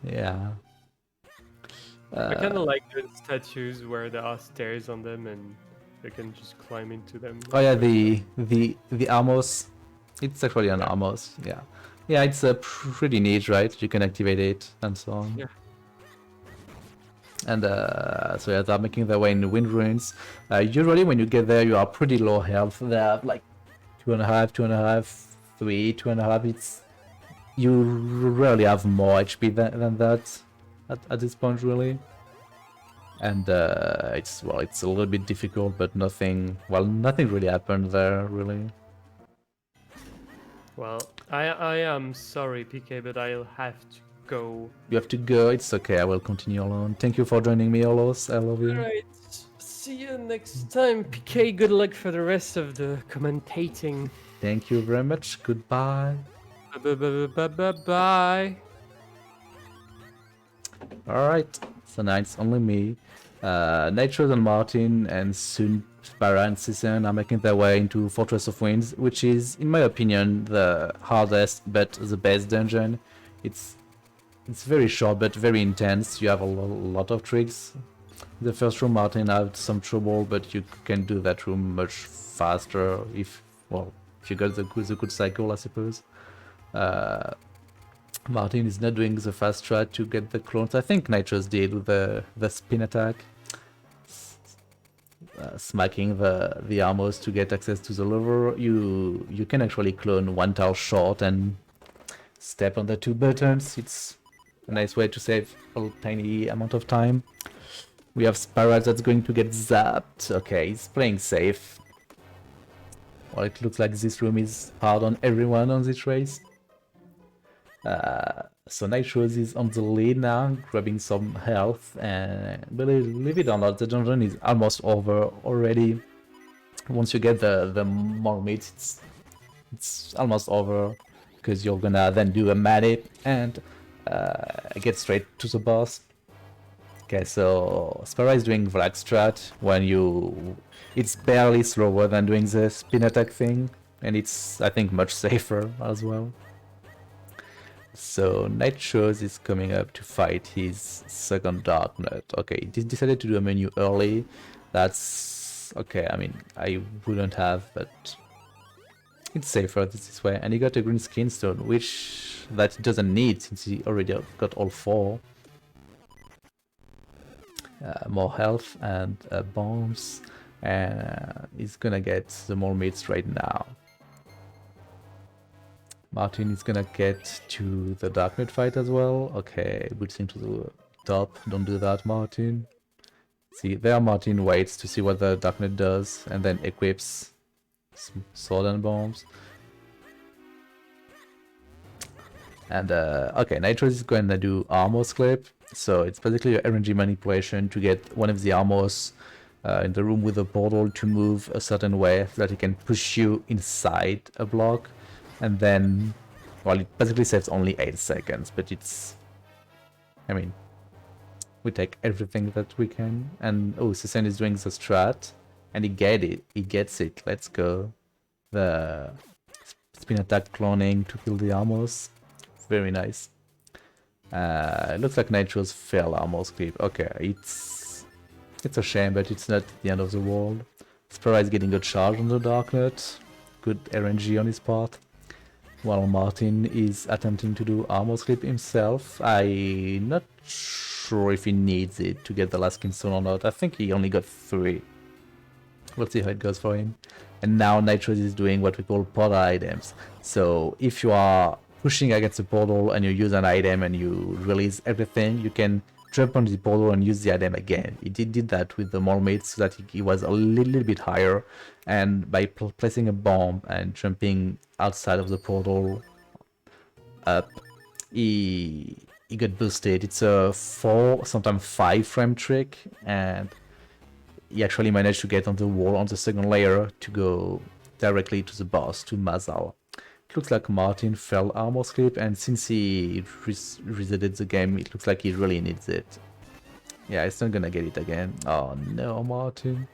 Yeah. I kind of like the statues where there are stairs on them and you can just climb into them. Oh yeah, the Amos. It's actually an Amos, yeah. Yeah, it's pretty neat, right? You can activate it and so on. Yeah. And so yeah, they're making their way in the Wind Ruins. Usually when you get there, you are pretty low health. They have like 2.5, 2.5, 3, 2.5. It's you rarely have more HP than that at this point, really. And it's a little bit difficult, but nothing really happened there, really. Well, I am sorry, PK, but I'll have to go. You have to go. It's okay. I will continue alone. Thank you for joining me, aullos. I love you. Alright, see you next time, PK. Good luck for the rest of the commentating. Thank you very much. Goodbye. Bye. Alright. So now it's only me. Nitros and Martin and soon Spara and Seceon are making their way into Fortress of Winds, which is, in my opinion, the hardest but the best dungeon. It's very short but very intense. You have a lot of tricks. The first room, Martin had some trouble, but you can do that room much faster if you got the good cycle, I suppose. Martin is not doing the fast strat to get the clones. I think Nitros did with the spin attack. Smacking the armors to get access to the lever. You can actually clone one tile short and step on the two buttons. It's a nice way to save a tiny amount of time. We have Sparat that's going to get zapped. Okay, he's playing safe. Well, it looks like this room is hard on everyone on this race. So Nitros is on the lead now, grabbing some health, and believe it or not, the dungeon is almost over already. Once you get the marmots, it's almost over, because you're gonna then do a mani and get straight to the boss. Okay, so Spara is doing Vlad strat when it's barely slower than doing the spin attack thing, and it's, I think, much safer as well. So Nitros is coming up to fight his second Dark Nut. Okay, he decided to do a menu early. That's okay. I mean, I wouldn't have, but it's safer this way. And he got a green skin stone, which that he doesn't need since he already got all 4. More health and bombs, and he's gonna get the more meats right now. Martin is gonna get to the Dark Knight fight as well. Okay, boots into the top. Don't do that, Martin. See, there Martin waits to see what the Dark Knight does and then equips some sword and bombs. And okay, Nitros is going to do armors clip. So it's basically a RNG manipulation to get one of the armors in the room with a portal to move a certain way so that it can push you inside a block. And then, well, it basically saves only 8 seconds, but it's, I mean, we take everything that we can. And oh, Seceon is doing the strat, and he gets it. Let's go. The spin attack cloning to kill the armors. Very nice. It looks like Nitros failed armors clip. Okay, it's a shame, but it's not the end of the world. Spara is getting a charge on the Dark Knight. Good RNG on his part. While Martin is attempting to do armor clip himself. I'm not sure if he needs it to get the last skin stone or not. I think he only got 3. We'll see how it goes for him. And now Nitros is doing what we call portal items. So if you are pushing against a portal and you use an item and you release everything, you can jump on the portal and use the item again. He did that with the Molmate so that he was a little bit higher, and by placing a bomb and jumping outside of the portal up, he got boosted. It's a 4, sometimes 5 frame trick, and he actually managed to get on the wall on the second layer to go directly to the boss, to Mazal. It looks like Martin fell armor slip, and since he resetted the game, it looks like he really needs it. Yeah, he's not gonna get it again. Oh no, Martin.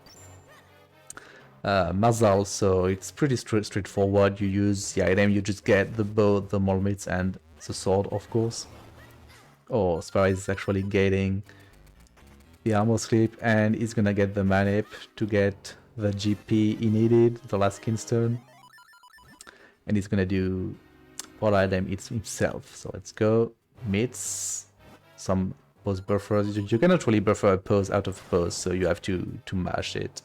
Mazal, so it's pretty straightforward. You use the item, you just get the bow, the Molmits, and the sword, of course. Oh, SparatiteZ is actually getting the armor slip, and he's gonna get the manip to get the GP he needed, the last Kinstone. And he's gonna do what item it's himself. So let's go. Meets some pose buffers. You cannot really buffer a pose out of pose, so you have to mash it.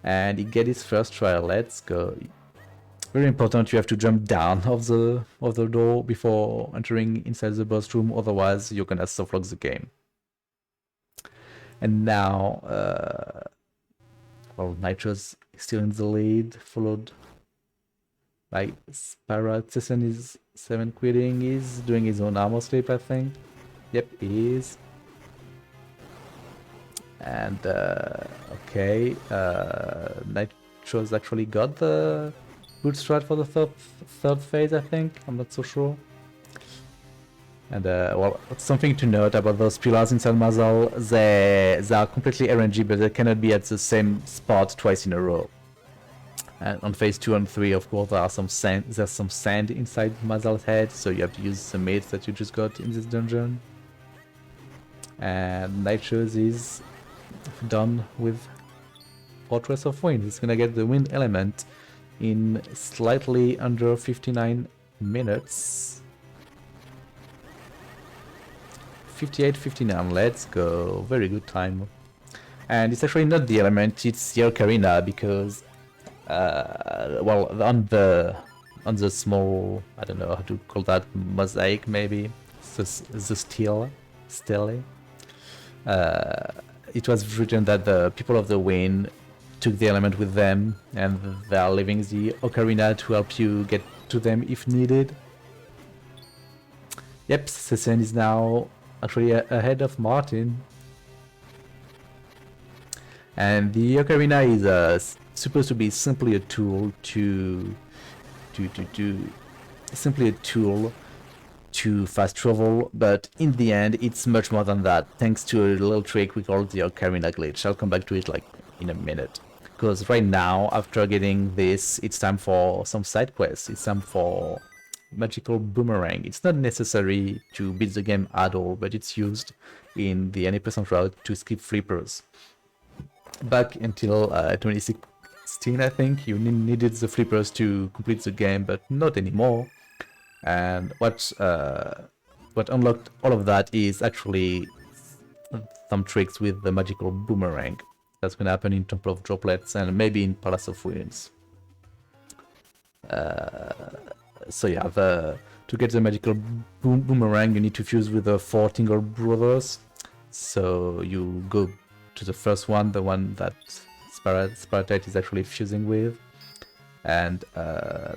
And he get his first try. Let's go. Very important, you have to jump down of the door before entering inside the boss room, otherwise you're gonna softlock the game. And now well, Nitros is still in the lead, followed by SparatiteZ is 7 quitting. He's doing his own armor slip, I think. Yep, he is. And okay, Nitros actually got the bootstrap for the third phase, I think. I'm not so sure. And well, something to note about those pillars inside Mazal, they are completely RNG, but they cannot be at the same spot twice in a row. And on phase 2 and 3, of course, there's some sand inside Mazal's head, so you have to use the mates that you just got in this dungeon. And Nitros is done with Fortress of Wind. He's gonna get the wind element in slightly under 59 minutes. 58-59, let's go. Very good time. And it's actually not the element, it's the ocarina, because well, on the small, I don't know how to call that, mosaic maybe, the stele, it was written that the people of the wind took the element with them, and they are leaving the ocarina to help you get to them if needed. Yep, Seceon is now actually ahead of Martin. And the ocarina is supposed to be simply a tool to fast travel, but in the end it's much more than that, thanks to a little trick we call the ocarina glitch. I'll come back to it like in a minute, because right now, after getting this, it's time for some side quests. It's time for magical boomerang. It's not necessary to beat the game at all, but it's used in the 90% route to skip flippers. Back until 2016, I think, you needed the flippers to complete the game, but not anymore. And what unlocked all of that is actually some tricks with the magical boomerang. That's gonna happen in Temple of Droplets and maybe in Palace of Winds. So yeah, to get the magical boomerang, you need to fuse with the 4 Tingle Brothers. So you go to the first one, the one that SparatiteZ is actually fusing with, and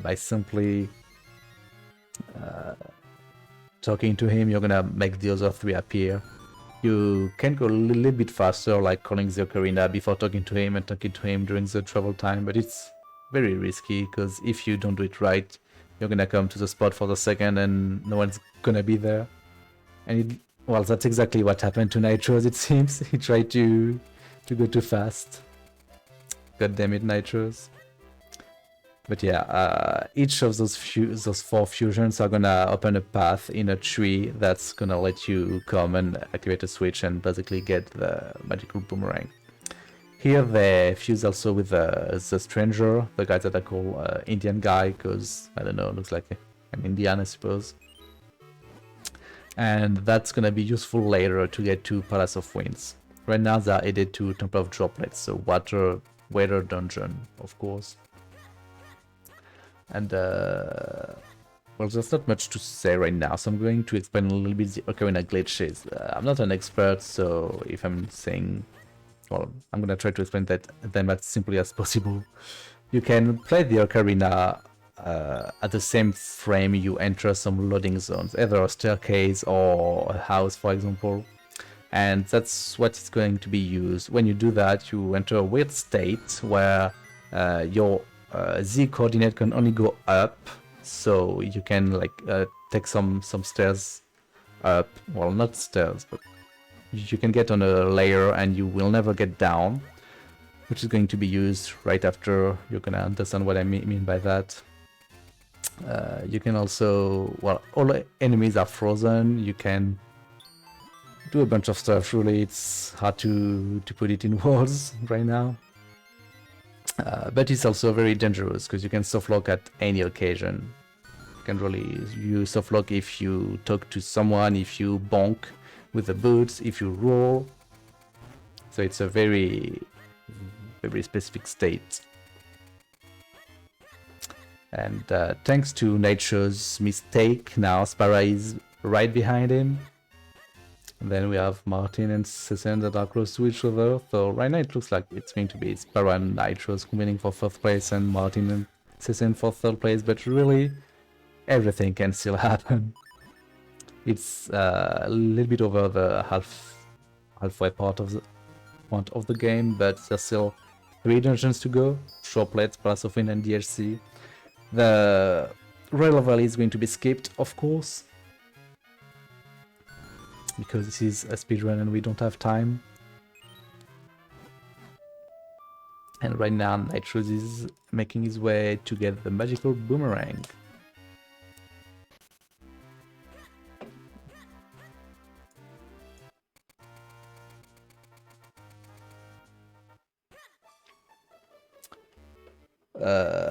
by simply talking to him, you're gonna make the other 3 appear. You can go a little bit faster, like calling the ocarina before talking to him and talking to him during the travel time, but it's very risky, because if you don't do it right, you're gonna come to the spot for the second and no one's gonna be there. And well, that's exactly what happened to Nitros, it seems. He tried to go too fast. God damn it, Nitros. But yeah, each of those 4 fusions are gonna open a path in a tree that's gonna let you come and activate a switch and basically get the magical boomerang. Here they fuse also with the stranger, the guy that I call Indian guy, because, I don't know, looks like an Indian, I suppose. And that's gonna be useful later to get to Palace of Winds. Right now they are headed to Temple of Droplets, so water weather dungeon, of course. And well, there's not much to say right now, so I'm going to explain a little bit the Ocarina glitches. I'm not an expert, so if I'm saying, well, I'm gonna try to explain them as simply as possible. You can play the Ocarina at the same frame you enter some loading zones, either a staircase or a house, for example. And that's what is going to be used. When you do that, you enter a weird state where your Z coordinate can only go up, so you can like take some stairs up. Well, not stairs, but you can get on a layer and you will never get down, which is going to be used right after. You're gonna understand what I mean by that. You can also, well, all enemies are frozen. You can do a bunch of stuff. Really, it's hard to put it in words right now. But it's also very dangerous because you can softlock at any occasion. You can really use softlock if you talk to someone, if you bonk with the boots, if you roll. So it's a very specific state. And thanks to Nitro's mistake, now Spara is right behind him. And then we have Martin and Seceon that are close to each other. So right now it looks like it's going to be Spara and Nitro's competing for 4th place and Martin and Seceon for 3rd place. But really, everything can still happen. It's a little bit over the halfway part of the game, but there's still 3 dungeons to go: Droplets, Parasofin, and DHC. The rail valley is going to be skipped, of course, because this is a speedrun and we don't have time. And right now Nitros is making his way to get the magical boomerang.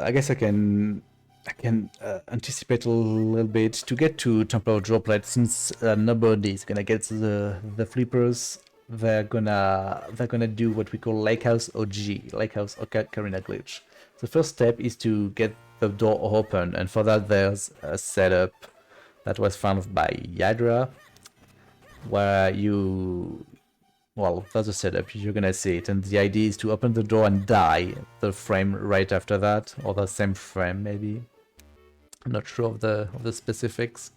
I guess I can anticipate a little bit to get to Temple of Droplet, since nobody is gonna get the flippers. They're gonna do what we call Lakehouse OG, Lakehouse Ocarina glitch. The first step is to get the door open, and for that there's a setup that was found by Yadra, where well, that's a setup, you're gonna see it, and the idea is to open the door and die the frame right after that, or the same frame maybe. I'm not sure of the specifics.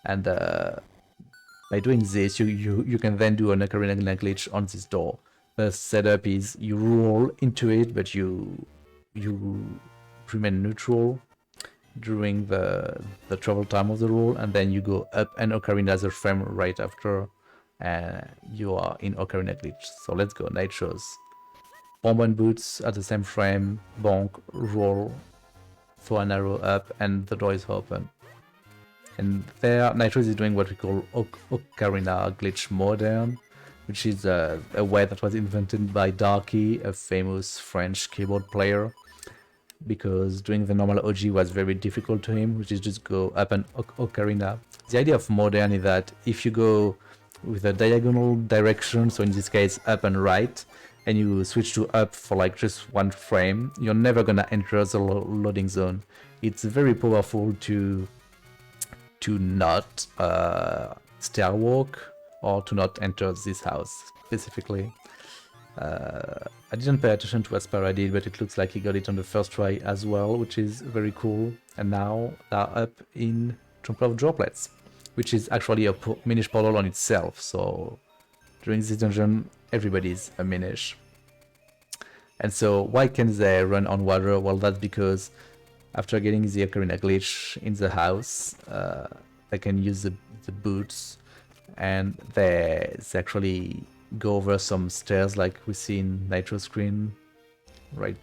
And by doing this, you can then do an Ocarina glitch on this door. The setup is you roll into it, but you remain neutral during the travel time of the roll, and then you go up and Ocarina the frame right after. You are in Ocarina glitch. So let's go. Nitros. Bomb and boots at the same frame. Bonk, roll, throw an arrow up, and the door is open. And there, Nitros is doing what we call Ocarina glitch modern, which is a way that was invented by Darky, a famous French keyboard player, because doing the normal OG was very difficult to him, which is just go up and Ocarina. The idea of modern is that if you go with a diagonal direction, so in this case up and right, and you switch to up for like just 1 frame, you're never gonna enter the loading zone. It's very powerful to not stairwalk or to not enter this house specifically. I didn't pay attention to what Spara did, but it looks like he got it on the first try as well, which is very cool. And now they're up in Temple of Droplets, which is actually a Minish portal on itself, so during this dungeon everybody's a Minish. And so why can they run on water? Well, that's because after getting the Ocarina glitch in the house, they can use the boots, and they actually go over some stairs like we see in Nitro screen right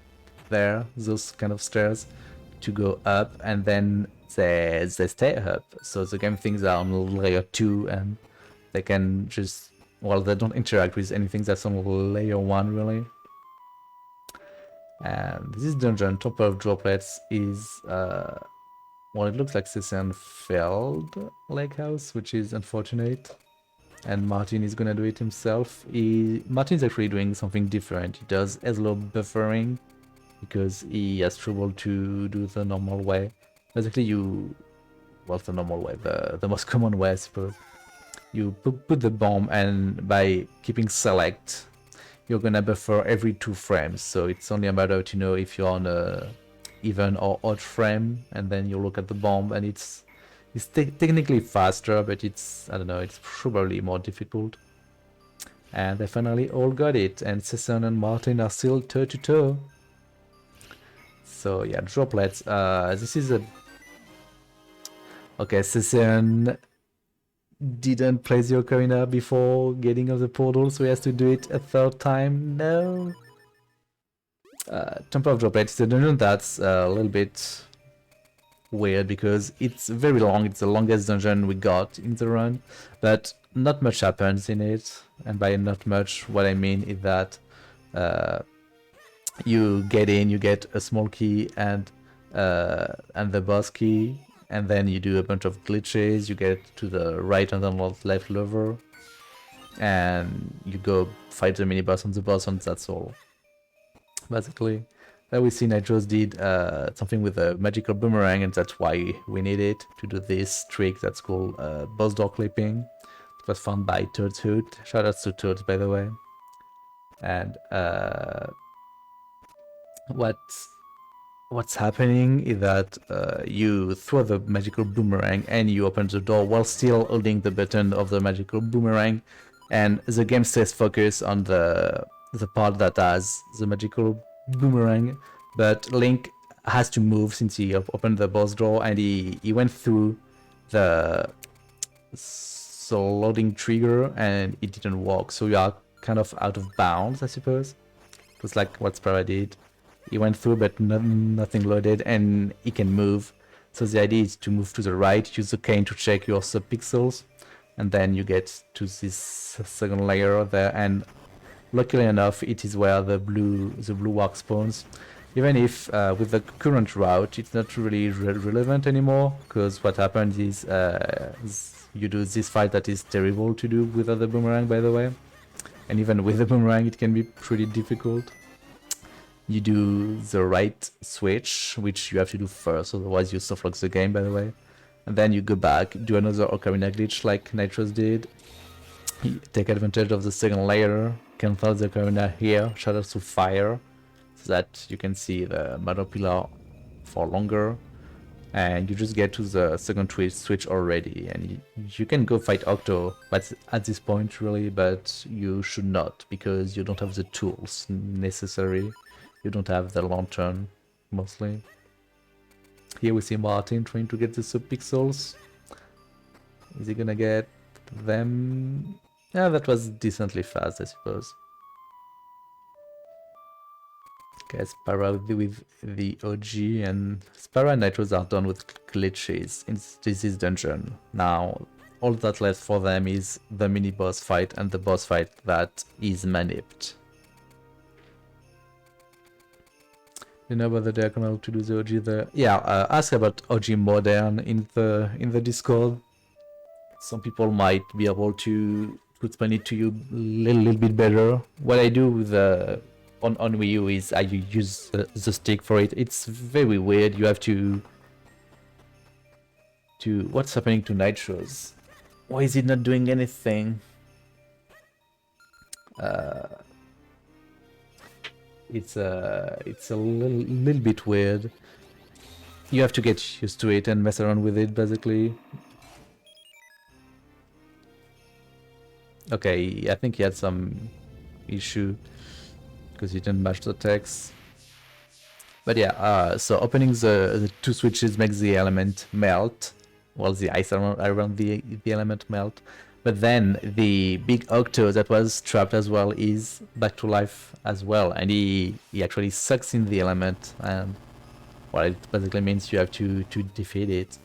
there, those kind of stairs, to go up, and then they stay up. So the game things are on layer 2, and they can just, well, they don't interact with anything that's on layer 1 really. And this dungeon, Top of Droplets, is well, it looks like Seceon failed Lake House, which is unfortunate. and Martin is gonna do it himself. Martin's actually doing something different. He does slow buffering because he has trouble to do the normal way. Basically, what's the normal way? The most common way, I suppose. You put the bomb, and by keeping select, you're gonna buffer every 2 frames. So it's only a matter to know if you're on a even or odd frame, and then you look at the bomb, and it's technically faster, but I don't know, it's probably more difficult. And they finally all got it, and Seceon and Martin are still toe-to-toe. So yeah, droplets. This is a... Okay, Seceon didn't place the ocarina before getting of the portal, so he has to do it a 3rd time. No! Temple of Droplets, the dungeon that's a little bit weird because it's very long. It's the longest dungeon we got in the run, but not much happens in it. And by not much, what I mean is that you get in, you get a small key and the boss key, and then you do a bunch of glitches. You get to the right and then left lever, and you go fight the mini boss on the boss, and that's all. Basically, there we see Nitros did something with a magical boomerang, and that's why we need it to do this trick that's called boss door clipping. It was found by Toad's Hood. Shoutouts to Toads, by the way. And what's happening is that you throw the magical boomerang and you open the door while still holding the button of the magical boomerang, and the game stays focused on the part that has the magical boomerang, but Link has to move since he opened the boss door, and he went through the loading trigger and it didn't work, so you are kind of out of bounds, I suppose. It was like what Sparat did. He went through, but nothing loaded, and he can move. So the idea is to move to the right, use the cane to check your subpixels, and then you get to this second layer there, and luckily enough, it is where the blue warp spawns. Even if with the current route, it's not really relevant anymore, because what happens is you do this fight that is terrible to do without the boomerang, by the way. And even with the boomerang, it can be pretty difficult. You do the right switch, which you have to do first, otherwise you softlock the game, by the way. And then you go back, do another ocarina glitch like Nitros did. You take advantage of the second layer, cancel the ocarina here, shadows to fire, so that you can see the Mother Pillar for longer. And you just get to the second switch already, and you can go fight Octo but at this point, really, but you should not, because you don't have the tools necessary. You don't have the lantern, mostly. Here we see Martin trying to get the subpixels. Is he gonna get them? Yeah, that was decently fast, I suppose. Okay, Sparat with the OG, and Sparat and Nitros are done with glitches in this dungeon. Now, all that left for them is the mini boss fight and the boss fight that is manipped. You know whether they're gonna to do the OG there? Yeah, ask about OG Modern in the Discord. Some people might be able to explain it to you a little bit better. What I do with on Wii U is I use the stick for it. It's very weird. You have to what's happening to Nitros? Why is it not doing anything? It's a little bit weird. You have to get used to it and mess around with it, basically. Okay, I think he had some issue because he didn't match the text. But yeah, so opening the 2 switches makes the element melt. Well, the ice around the element melt. But then the big Octo that was trapped as well is back to life as well, and he actually sucks in the element, and well, it basically means you have to defeat it.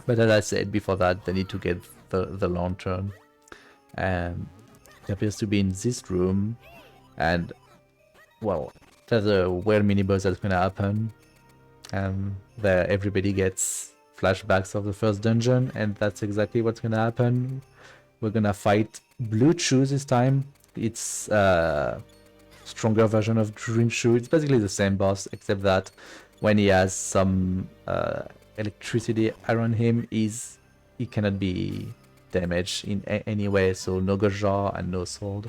But as I said before that, they need to get the lantern, and it appears to be in this room, and well, there's a weird mini boss that's gonna happen, and there everybody gets flashbacks of the first dungeon, and that's exactly what's gonna happen we're gonna fight Blue Chew this time. It's stronger version of Green Chew. It's basically the same boss, except that when he has some electricity around him, he cannot be damaged in any way, so no Goja and no sword.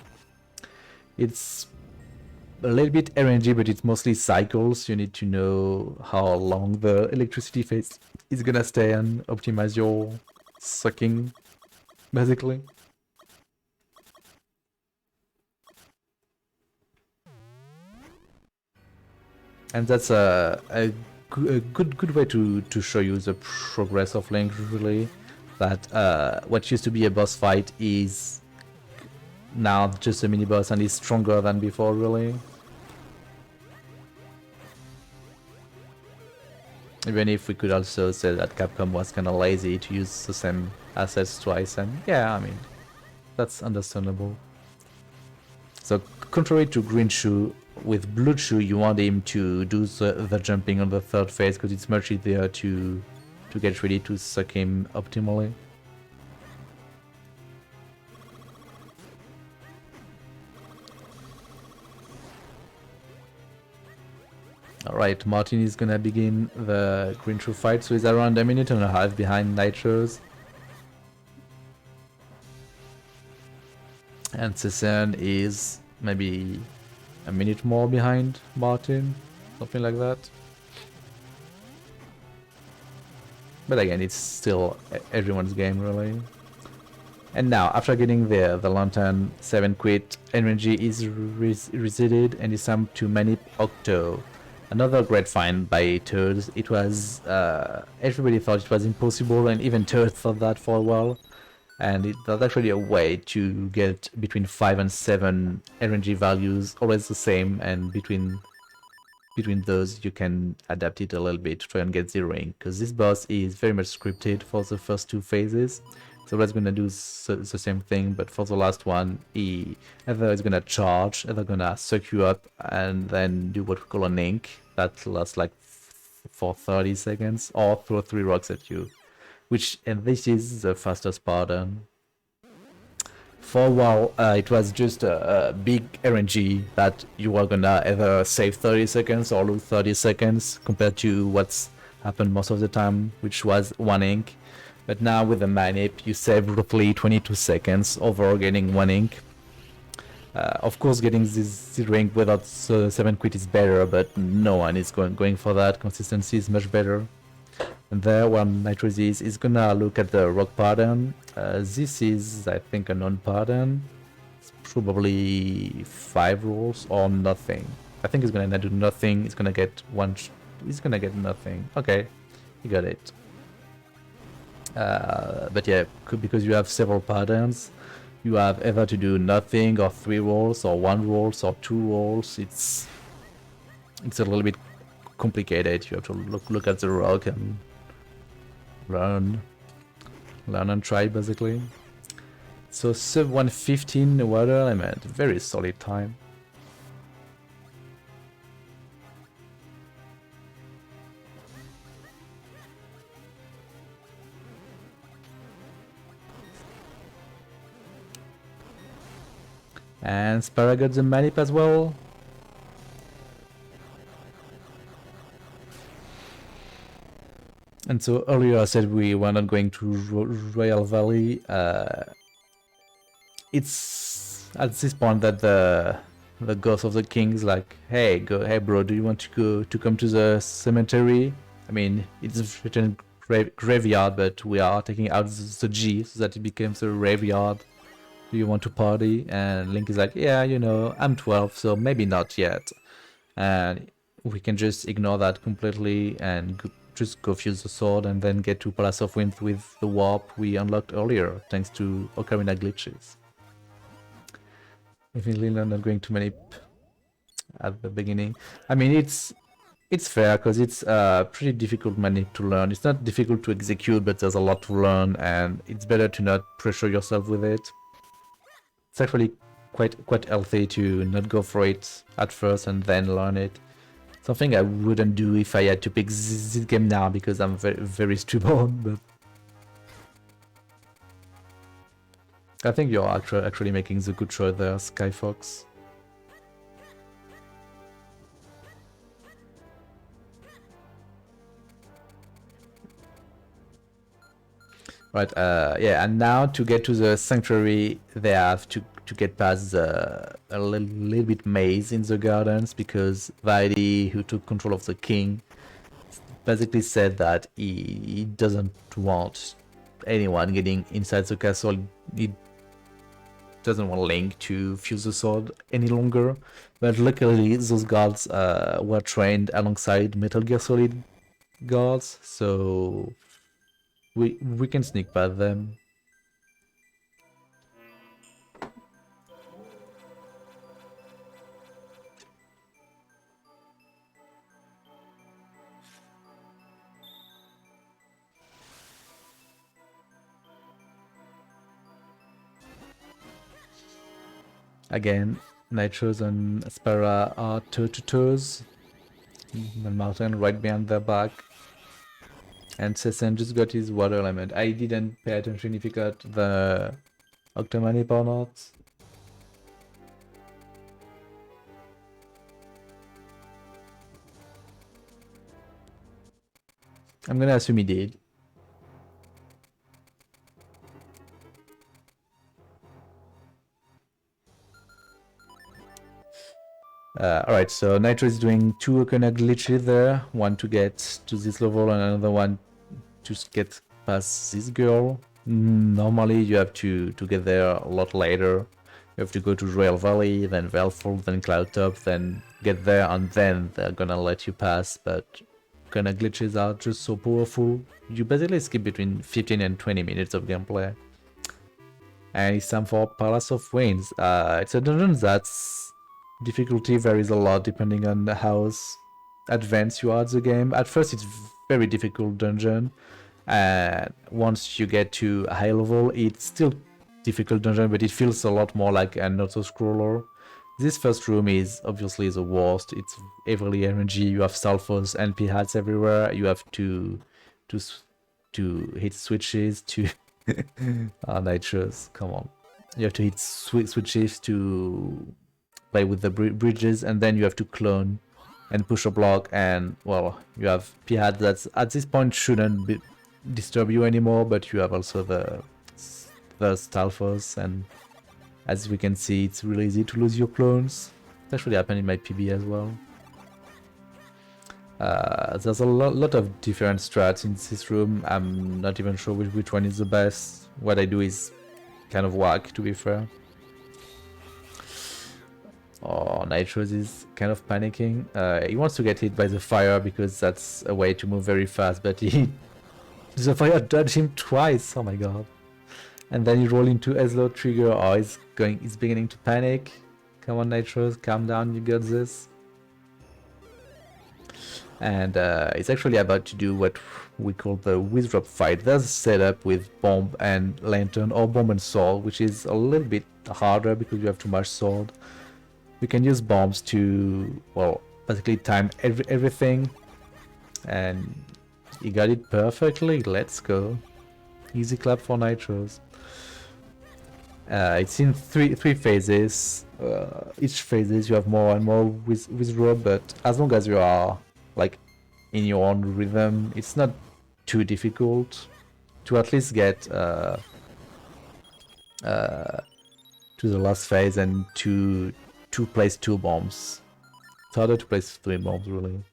It's a little bit RNG, but it's mostly cycles. You need to know how long the electricity phase is gonna stay and optimize your sucking, basically. And that's a good way to show you the progress of Link, really. That what used to be a boss fight is now just a mini boss and is stronger than before, really. Even if we could also say that Capcom was kind of lazy to use the same assets twice, and yeah, I mean, that's understandable. So contrary to Green Chew, with Blue Chew you want him to do the jumping on the third phase because it's much easier to get ready to suck him optimally. Alright, Martin is gonna begin the Green Chew fight, so he's around a minute and a half behind Nitros. And Seceon is maybe a minute more behind Martin, something like that. But again, it's still everyone's game, really. And now, after getting there, the Lantern 7 quit, energy is reseated, and it's time to manip Octo. Another great find by Turd. It was, everybody thought it was impossible, and even Turd thought that for a while. And there's actually a way to get between 5 and 7 RNG values, always the same, and between those you can adapt it a little bit to try and get zeroing, because this boss is very much scripted for the first 2 phases. So it's gonna do the same thing, but for the last one, he either is gonna charge, either gonna suck you up, and then do what we call an ink that lasts like for 30 seconds, or throw 3 rocks at you. And this is the fastest pattern. For a while, it was just a big RNG that you were gonna either save 30 seconds or lose 30 seconds compared to what's happened most of the time, which was 1 ink. But now with the manip, you save roughly 22 seconds over getting 1 ink. Of course, getting this ring without 7 quit is better, but no one is going for that. Consistency is much better. And there, when NitrozSR is gonna look at the rock pattern. This is, I think, a non-pattern. It's probably 5 rolls or nothing. I think it's gonna do nothing. It's gonna get he's gonna get nothing. Okay, you got it. But yeah, because you have several patterns, you have either to do nothing or 3 rolls or 1 rolls or 2 rolls. It's a little bit complicated. You have to look at the rock and learn and try, basically. So sub 115 water element, very solid time. And Spara got the manip as well. And so earlier I said we were not going to Royal Valley. It's at this point that the ghost of the king is like, hey bro, do you want to come to the cemetery? I mean, it's a written graveyard, but we are taking out the G so that it becomes a graveyard. Do you want to party? And Link is like, yeah, you know, I'm 12, so maybe not yet. And we can just ignore that completely and just go fuse the sword and then get to Palace of Wind with the warp we unlocked earlier, thanks to Ocarina glitches. Definitely not going to manip at the beginning. I mean, it's fair because it's a pretty difficult manip to learn. It's not difficult to execute, but there's a lot to learn, and it's better to not pressure yourself with it. It's actually quite healthy to not go for it at first and then learn it. Something I wouldn't do if I had to pick this game now, because I'm very stubborn. But I think you're actually making the good choice there, Skyfox. Right, yeah, and now to get to the sanctuary, they have to get past a little bit maze in the gardens, because Vaidi, who took control of the king, basically said that he doesn't want anyone getting inside the castle. He doesn't want Link to fuse the sword any longer. But luckily, those guards were trained alongside Metal Gear Solid guards, so we can sneak past them. Again, Nitros and Spara are toe-to-toes. And Martin right behind their back. And Seceon just got his water element. I didn't pay attention if he got the Octomanip or not. I'm gonna assume he did. Alright, so Nitro is doing 2 Okona glitches there. One to get to this level and another one to get past this girl. Normally you have to get there a lot later. You have to go to Royal Valley, then Valfall, then Cloudtop, then get there, and then they're gonna let you pass. But Okona glitches are just so powerful. You basically skip between 15 and 20 minutes of gameplay. And it's time for Palace of Winds. It's a dungeon that's difficulty varies a lot depending on how advanced you are at the game. At first it's very difficult dungeon, and once you get to a high level it's still difficult dungeon, but it feels a lot more like an auto-scroller. This first room is obviously the worst. It's heavily RNG, you have sulfurs, NP hats everywhere, you have to hit switches to Nitros, come on. You have to hit switches to play with the bridges, and then you have to clone and push a block, and well, you have P-hat that at this point shouldn't disturb you anymore, but you have also the Stalfos, and as we can see, it's really easy to lose your clones. It actually happened in my PB as well. There's a lot of different strats in this room. I'm not even sure which one is the best. What I do is kind of whack, to be fair. Oh, Nitros is kind of panicking. He wants to get hit by the fire because that's a way to move very fast, but the fire dodged him twice. Oh my god! And then he rolled into Ezlo trigger. Oh, he's beginning to panic. Come on, Nitros, calm down. You got this. And it's actually about to do what we call the Withdrop fight. There's a setup with bomb and lantern, or bomb and sword, which is a little bit harder because you have too much sword. You can use bombs to, well, basically time everything, and he got it perfectly. Let's go. Easy clap for Nitros. It's in three phases. Each phases you have more and more withdraw, but as long as you are like in your own rhythm, it's not too difficult to at least get to the last phase and to place 2 bombs. It's harder to place 3 bombs really.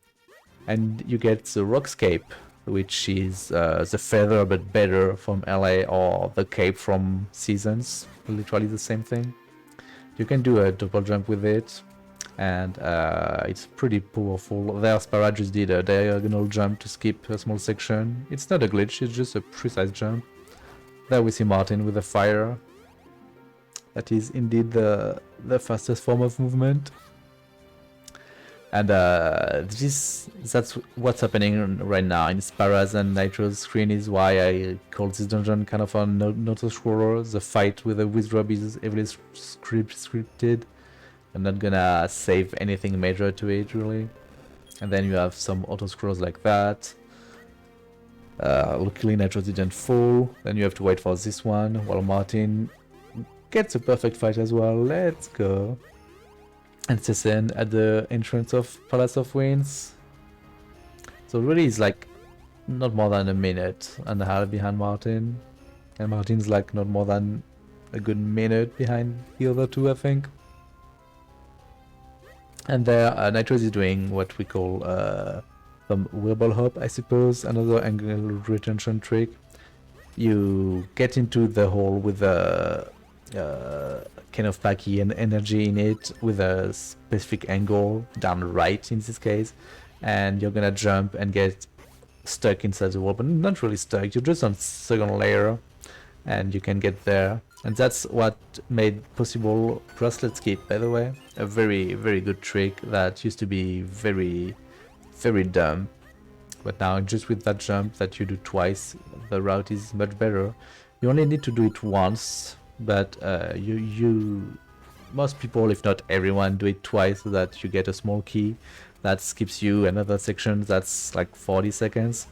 And you get the Rockscape, which is the feather but better from LA, or the cape from Seasons, literally the same thing. You can do a double jump with it, and it's pretty powerful. There Spara just did a diagonal jump to skip a small section. It's not a glitch, it's just a precise jump. There we see Martin with a fire. That is indeed the fastest form of movement. And that's what's happening right now in Spara's and Nitro's screen, is why I call this dungeon kind of a auto-scroller. The fight with the withdraw is heavily scripted. I'm not gonna save anything major to it really. And then you have some auto-scrolls like that. Luckily Nitro didn't fall. Then you have to wait for this one while Martin gets a perfect fight as well. Let's go. And Seceon at the entrance of Palace of Winds. So really it's like not more than a minute and a half behind Martin. And Martin's like not more than a good minute behind the other two, I think. And there, Nitros is doing what we call some wibble hop, I suppose, another angle retention trick. You get into the hole with a kind of packy and energy in it with a specific angle, down right in this case, and you're gonna jump and get stuck inside the wall, but not really stuck, you're just on second layer, and you can get there. And that's what made possible bracelet skip, by the way. A very, very good trick that used to be very, very dumb. But now just with that jump that you do twice, the route is much better. You only need to do it once, but most people, if not everyone, do it twice so that you get a small key that skips you another section that's like 40 seconds.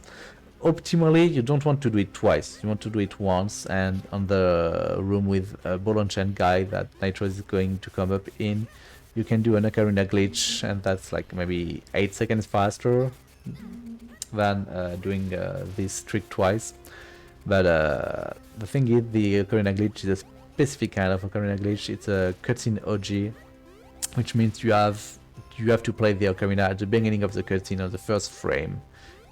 Optimally, you don't want to do it twice. You want to do it once, and on the room with a ball and chain guy that Nitro is going to come up in, you can do an ocarina glitch, and that's like maybe 8 seconds faster than doing this trick twice. But the thing is, the ocarina glitch is a specific kind of ocarina glitch. It's a cutscene OG, which means you have to play the ocarina at the beginning of the cutscene on the first frame.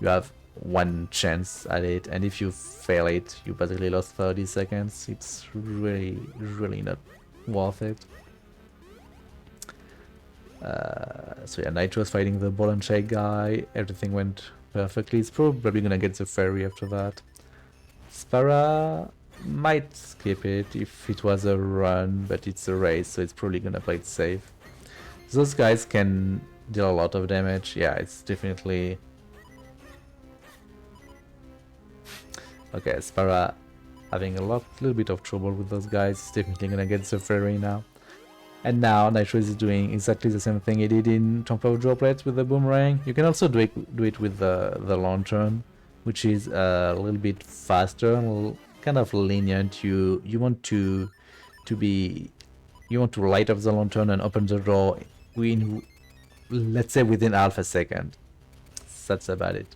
You have one chance at it, and if you fail it, you basically lost 30 seconds. It's really, really not worth it. So yeah, Nitro's fighting the ball and shake guy. Everything went perfectly. It's probably gonna get the fairy after that. Spara might skip it if it was a run, but it's a race, so it's probably gonna play it safe. Those guys can deal a lot of damage. Yeah, it's definitely... Okay, Spara having a little bit of trouble with those guys. It's definitely gonna get the fairy now. And now Nitro is doing exactly the same thing he did in Temple of Droplets with the boomerang. You can also do it with the lantern, which is a little bit faster and kind of lenient. You want to light up the lantern and open the door in, let's say, within half a second. That's about it.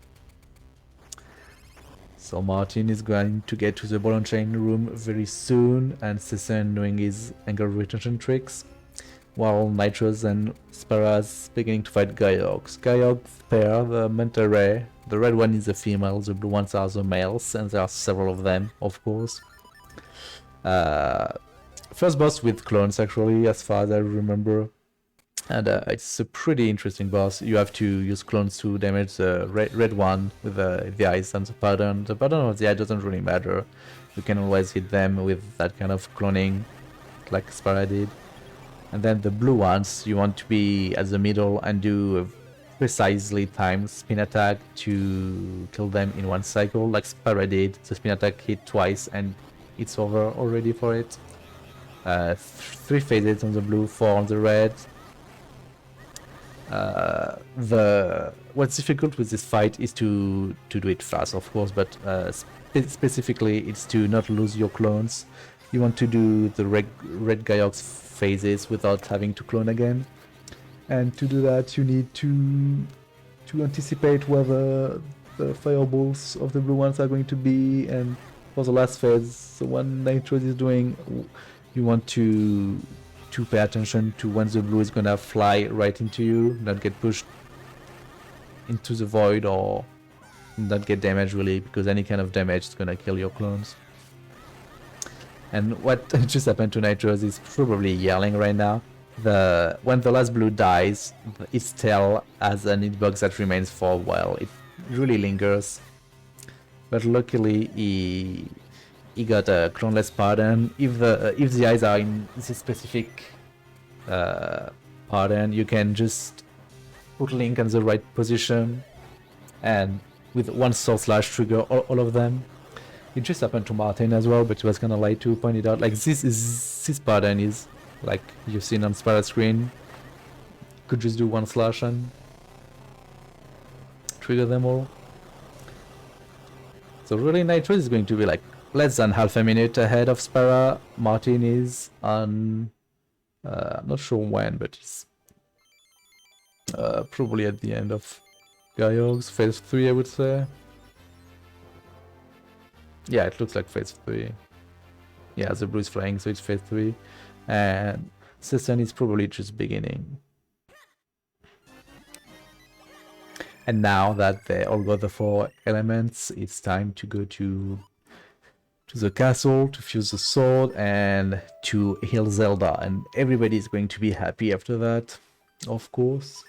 So Martin is going to get to the ball and chain room very soon, and Seceon doing his angle retention tricks, while Nitros and Spara's beginning to fight Gyogs. Gyogs pair the manta ray. The red one is the female, the blue ones are the males, and there are several of them, of course. First boss with clones, actually, as far as I remember. And it's a pretty interesting boss. You have to use clones to damage the red one with the eyes and the pattern. The pattern of the eye doesn't really matter. You can always hit them with that kind of cloning, like Spara did. And then the blue ones, you want to be at the middle and do a precisely timed spin attack to kill them in one cycle, like Spara did. The spin attack hit twice and it's over already for it. 3 phases on the blue, 4 on the red. What's difficult with this fight is to do it fast, of course, but specifically it's to not lose your clones. You want to do the red Gyogs phases without having to clone again, and to do that you need to anticipate whether the fireballs of the blue ones are going to be, and for the last phase, the one Nitro is doing, you want to pay attention to when the blue is gonna fly right into you, not get pushed into the void or not get damaged really, because any kind of damage is gonna kill your clones. And what just happened to Nitros is probably yelling right now. When the last blue dies, its tail has an hitbox that remains for a while. It really lingers, but luckily he got a cloneless pattern. If the eyes are in this specific pattern, you can just put Link in the right position, and with one sword slash trigger all of them. It just happened to Martin as well, but it was kind of late to point it out. Like this pattern is like you've seen on Spara's screen. Could just do one slash and trigger them all. So really, Nitro is going to be like less than half a minute ahead of Spara. Martin is on... I'm not sure when, but he's probably at the end of Gaiog's phase 3, I would say. Yeah, it looks like phase 3. Yeah, the blue is flying, so it's phase 3. And Seceon is probably just beginning. And now that they all got the 4 elements, it's time to go to the castle, to fuse the sword, and to heal Zelda. And everybody is going to be happy after that, of course.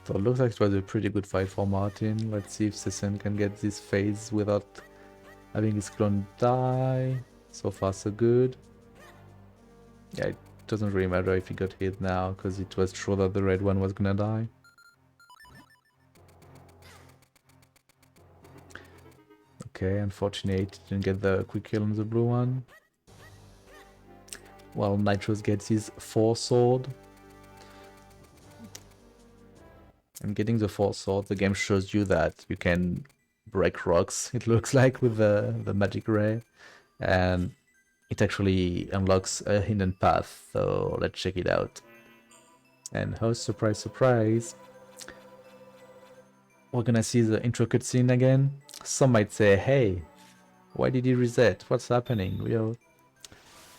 So it looks like it was a pretty good fight for Martin. Let's see if Seceon can get this phase without having his clone die. So far so good. Yeah, it doesn't really matter if he got hit now, because it was sure that the red one was gonna die. Okay, unfortunate, didn't get the quick kill on the blue one. Well, Nitros gets his 4 sword. And getting the 4 sword, the game shows you that you can break rocks, it looks like, with the magic ray. And it actually unlocks a hidden path, so let's check it out. And oh, surprise, surprise, we're gonna see the intro cutscene again. Some might say, hey, why did he reset? What's happening?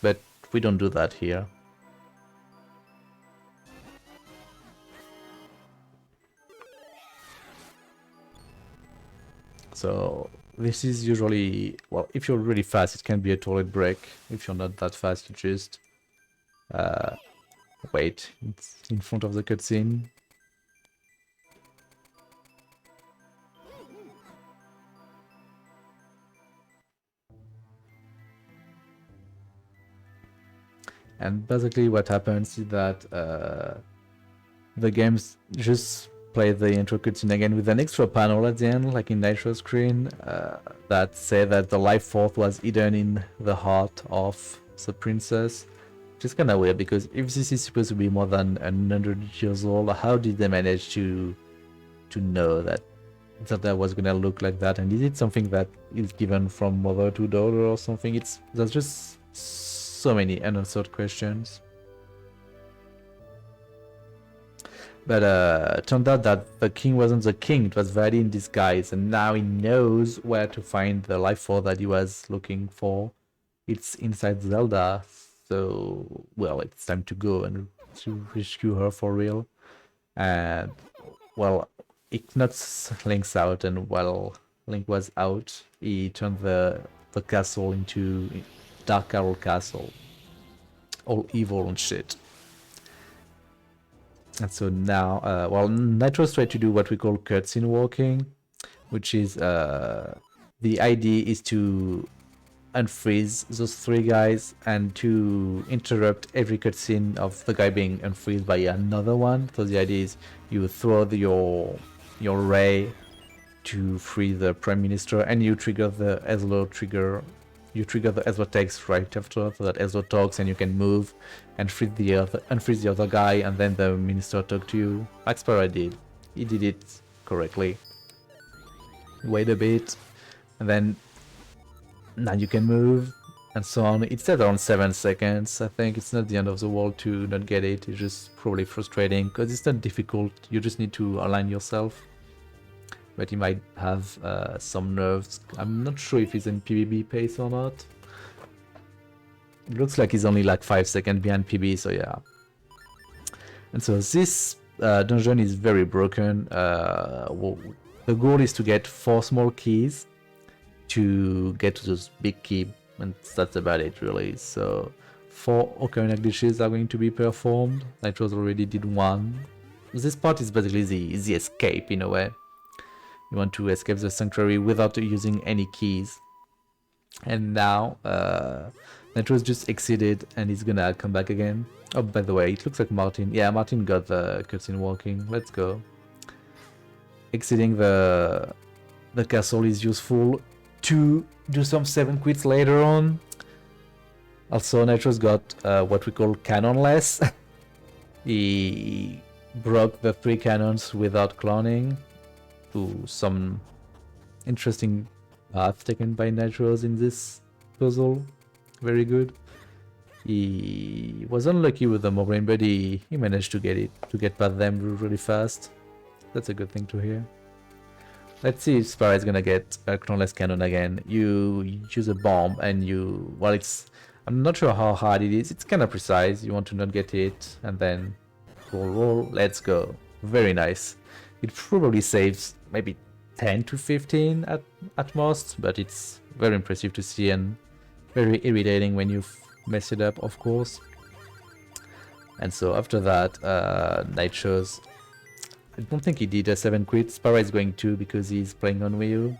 But we don't do that here. So this is usually, well, if you're really fast, it can be a toilet break. If you're not that fast, you just wait. It's in front of the cutscene. And basically what happens is that the games just play the intro cutscene again with an extra panel at the end, like in Nitro screen, that say that the life force was hidden in the heart of the princess. Which is kind of weird, because if this is supposed to be more than 100 years old, how did they manage to know that that was gonna look like that? And is it something that is given from mother to daughter or something? There's just so many unanswered questions. But turned out that the king wasn't the king, it was Vali in disguise, and now he knows where to find the life force that he was looking for. It's inside Zelda, so, well, it's time to go and to rescue her for real. And, well, Ignatz Link's out, and while Link was out, he turned the castle into Dark Carol Castle. All evil and shit. And so now, well, Nitros tried to do what we call cutscene walking, which is, the idea is to unfreeze those 3 guys and to interrupt every cutscene of the guy being unfreezed by another one. So the idea is you throw your ray to free the Prime Minister, and you trigger the Ezlo trigger. You trigger the Ezlo text right after, so that Ezlo talks and you can move and unfreeze the other guy, and then the minister talk to you. Like Spara did. He did it correctly. Wait a bit, and then now you can move, and so on. It's set around 7 seconds. I think it's not the end of the world to not get it. It's just probably frustrating, because it's not difficult. You just need to align yourself. But he might have some nerves. I'm not sure if he's in PvP pace or not. It looks like he's only like 5 seconds behind PB, so yeah. And so this dungeon is very broken. Well, the goal is to get 4 small keys to get to this big key, and that's about it really. So 4 Ocarina glitches are going to be performed. Nitros already did 1. This part is basically the escape in a way. You want to escape the sanctuary without using any keys. And now, Nitros just exited and he's gonna come back again. Oh, by the way, it looks like Martin. Yeah, Martin got the cutscene walking. Let's go. Exiting the castle is useful to do some 7 quits later on. Also, Nitros got what we call canonless. He broke the 3 cannons without cloning to some interesting path taken by Nitros in this puzzle. Very good. He was unlucky with the Mobrain, but he managed to get past them really fast. That's a good thing to hear. Let's see if Spara is gonna get a Cloneless Cannon again. You use a bomb and you... Well, I'm not sure how hard it is. It's kind of precise. You want to not get hit. And then roll. Let's go. Very nice. It probably saves maybe 10 to 15 at most. But it's very impressive to see and very irritating when you mess it up, of course. And so after that, Nitros... I don't think he did a 7 quit. Spara is going to because he's playing on Wii U.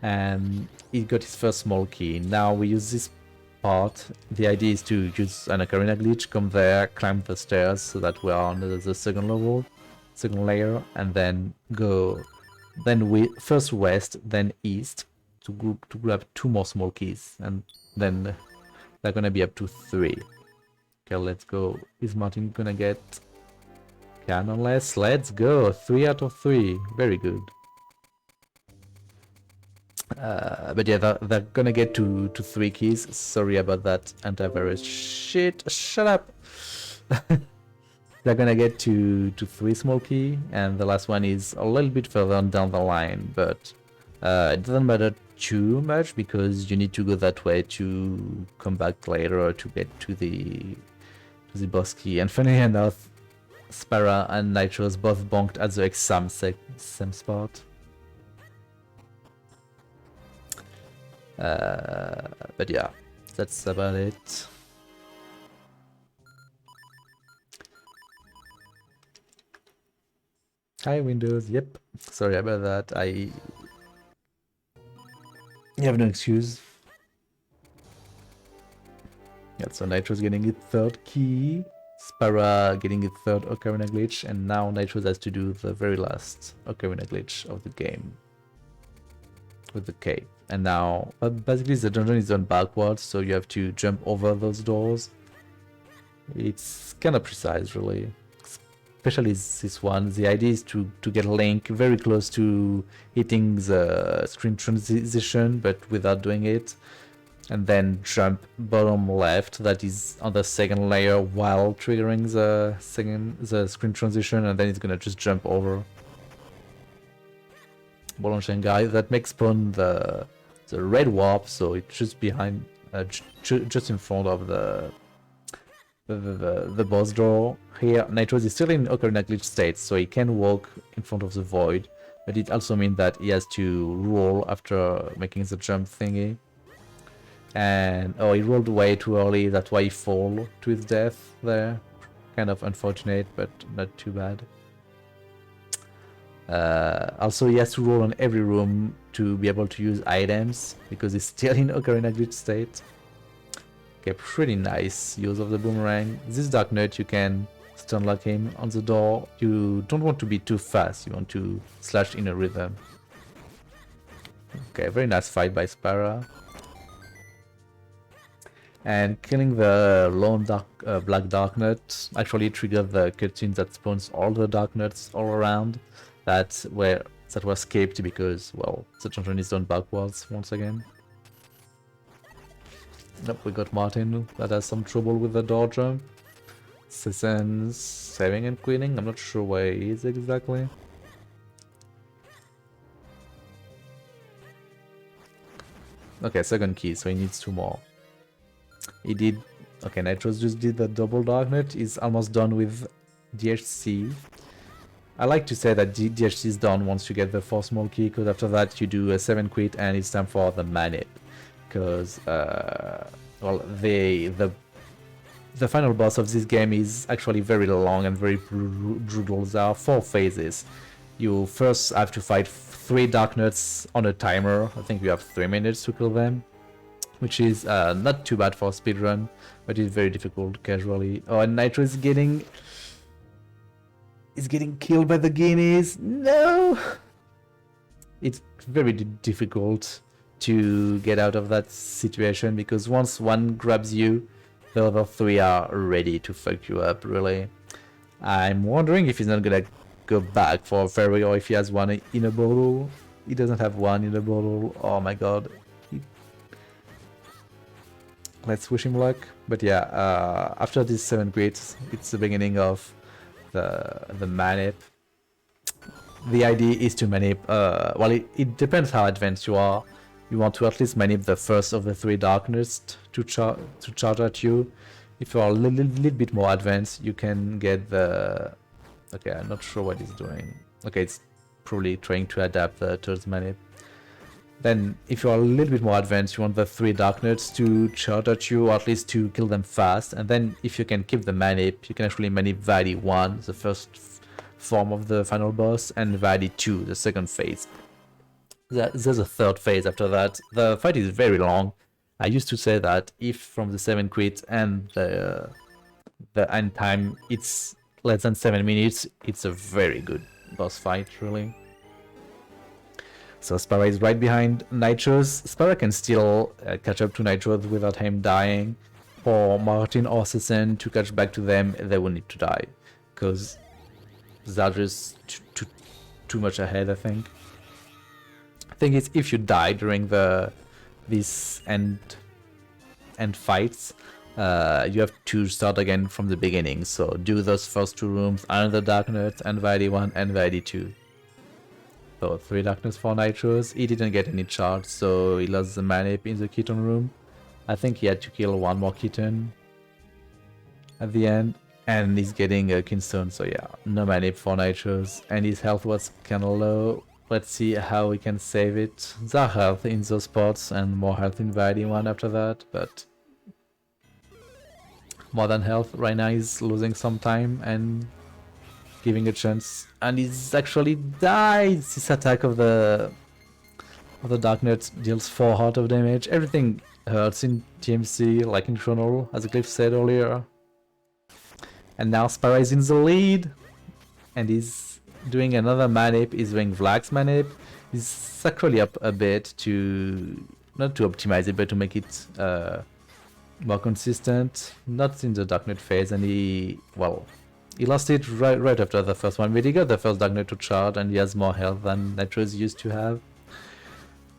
And he got his first small key. Now we use this part. The idea is to use an Ocarina glitch, come there, climb the stairs so that we are on the second level, second layer, and then go first west, then east to grab 2 more small keys. And then they're gonna be up to 3. Okay, let's go. Is Martin gonna get... Cannonless, let's go. 3 out of 3. Very good. But yeah, they're gonna get to 3 keys. Sorry about that antivirus shit. Shut up. They're gonna get to 3 small key, and the last one is a little bit further on down the line, but it doesn't matter too much because you need to go that way to come back later to get to the boss key. And funny enough, Spara and Nitros both bonked at the exact same spot. But yeah, that's about it. Hi Windows, yep. Sorry about that. You have no excuse. Yeah, so Nitros getting its 3rd key. Spara getting its 3rd Ocarina glitch, and now Nitros has to do the very last Ocarina glitch of the game with the cave. And now, basically the dungeon is done backwards, so you have to jump over those doors. It's kind of precise, really, especially this one. The idea is to get Link very close to hitting the screen transition, but without doing it. And then jump bottom left, that is on the 2nd layer, while triggering the screen transition, and then it's gonna just jump over. Ball and Shanghai, that makes spawn the red warp, so it's just behind, just in front of the boss door. Here, Nitros is still in Ocarina glitch state, so he can walk in front of the void, but it also means that he has to roll after making the jump thingy. And oh, he rolled way too early, that's why he fell to his death there. Kind of unfortunate, but not too bad. Also, he has to roll on every room to be able to use items, because he's still in Ocarina glitch state. Okay, pretty nice use of the boomerang. This Dark Knight, you can stun lock him on the door. You don't want to be too fast, you want to slash in a rhythm. Okay, very nice fight by Spara. And killing the lone black Dark Nut actually triggered the cutscene that spawns all the Dark Nuts all around. That were skipped because, well, the dungeon is done backwards once again. Nope, we got Martin that has some trouble with the door jump. Seceon's saving and quitting. I'm not sure where he is exactly. Okay, 2nd key, so he needs 2 more. He did... Okay, Nitros just did the double Dark Knight. He's almost done with DHC. I like to say that DHC is done once you get the 4 small key, because after that you do a 7 quit and it's time for the Manip. Because, well, the final boss of this game is actually very long and very brutal. There are 4 phases. You first have to fight 3 Dark Nuts on a timer. I think you have 3 minutes to kill them, which is not too bad for a speedrun, but it's very difficult casually. Oh, and Nitro is getting killed by the guineas. No! It's very difficult to get out of that situation, because once one grabs you, the other 3 are ready to fuck you up, really. I'm wondering if he's not gonna go back for a fairy or if he has one in a bottle. He doesn't have one in a bottle. Oh my god. Let's wish him luck. But yeah, after these 7 crits, it's the beginning of the manip. The idea is to manip, well, it depends how advanced you are. You want to at least manip the first of the 3 darkness to charge at you. If you are a little bit more advanced, you can get the... Okay, I'm not sure what it's doing. Okay, it's probably trying to adapt towards manip. Then, if you are a little bit more advanced, you want the 3 darknets to charge at you, or at least to kill them fast. And then, if you can keep the manip, you can actually manip Valley 1, the first form of the final boss, and Valley 2, the second phase. There's a third phase after that. The fight is very long. I used to say that if from the 7 crit and the end time it's less than 7 minutes, it's a very good boss fight, really. So Spara is right behind Nitros. Spara can still catch up to Nitros without him dying. For Martin or Seceon to catch back to them, they will need to die. Because they're just too much ahead, I think. The thing is, if you die during these end fights, you have to start again from the beginning. So do those first 2 rooms, another Darknet, and Valley 1 and Valley 2. So 3 Darkness for Nitros. He didn't get any charge, so he lost the manip in the kitten room. I think he had to kill 1 more kitten at the end. And he's getting a Kinstone, so yeah, no manip for Nitros. And his health was kinda low. Let's see how we can save it. There's health in those spots and more health in Valley 1 after that, but more than health right now is losing some time and giving a chance. And he's actually died! This attack of the Darknet deals 4 heart of damage. Everything hurts in TMC, like in Chronal, as Glyph said earlier. And now Spara is in the lead! And he's doing another manip, he's doing Vlax's manip. He's actually up a bit to... not to optimize it, but to make it more consistent. Not in the Darknet phase, and he... well, he lost it right after the first one, but he got the first Darknet to charge, and he has more health than Nitros used to have.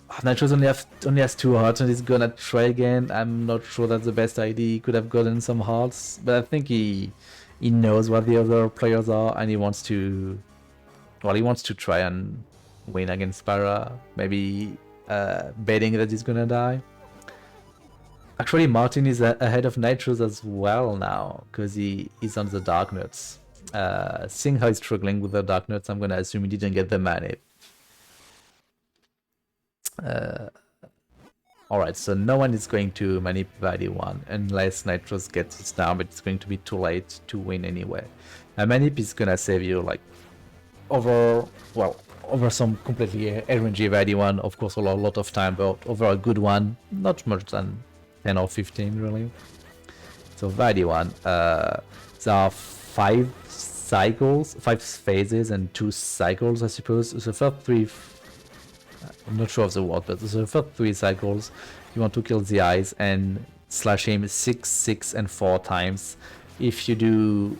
Nitros only has 2 hearts, and he's gonna try again. I'm not sure that's the best idea. He could have gotten some hearts, but I think he knows what the other players are, and he wants to... well, he wants to try and win against Spara. Maybe betting that he's gonna die. Actually, Martin is ahead of Nitros as well now, because he's on the Darknets. Seeing how he's struggling with the Darknets, I'm gonna assume he didn't get the manip. Alright, so no one is going to manip Valley 1 unless Nitros gets it now, but it's going to be too late to win anyway. A manip is gonna save you like over some completely RNG Valley 1, of course, a lot of time, but over a good one, not much than 10 or 15 really. So Valley 1, there are 5 cycles, 5 phases and 2 cycles, I suppose. So the first 3, I'm not sure of the word, but the first 3 cycles, you want to kill the eyes and slash him 6, 6 and 4 times. If you do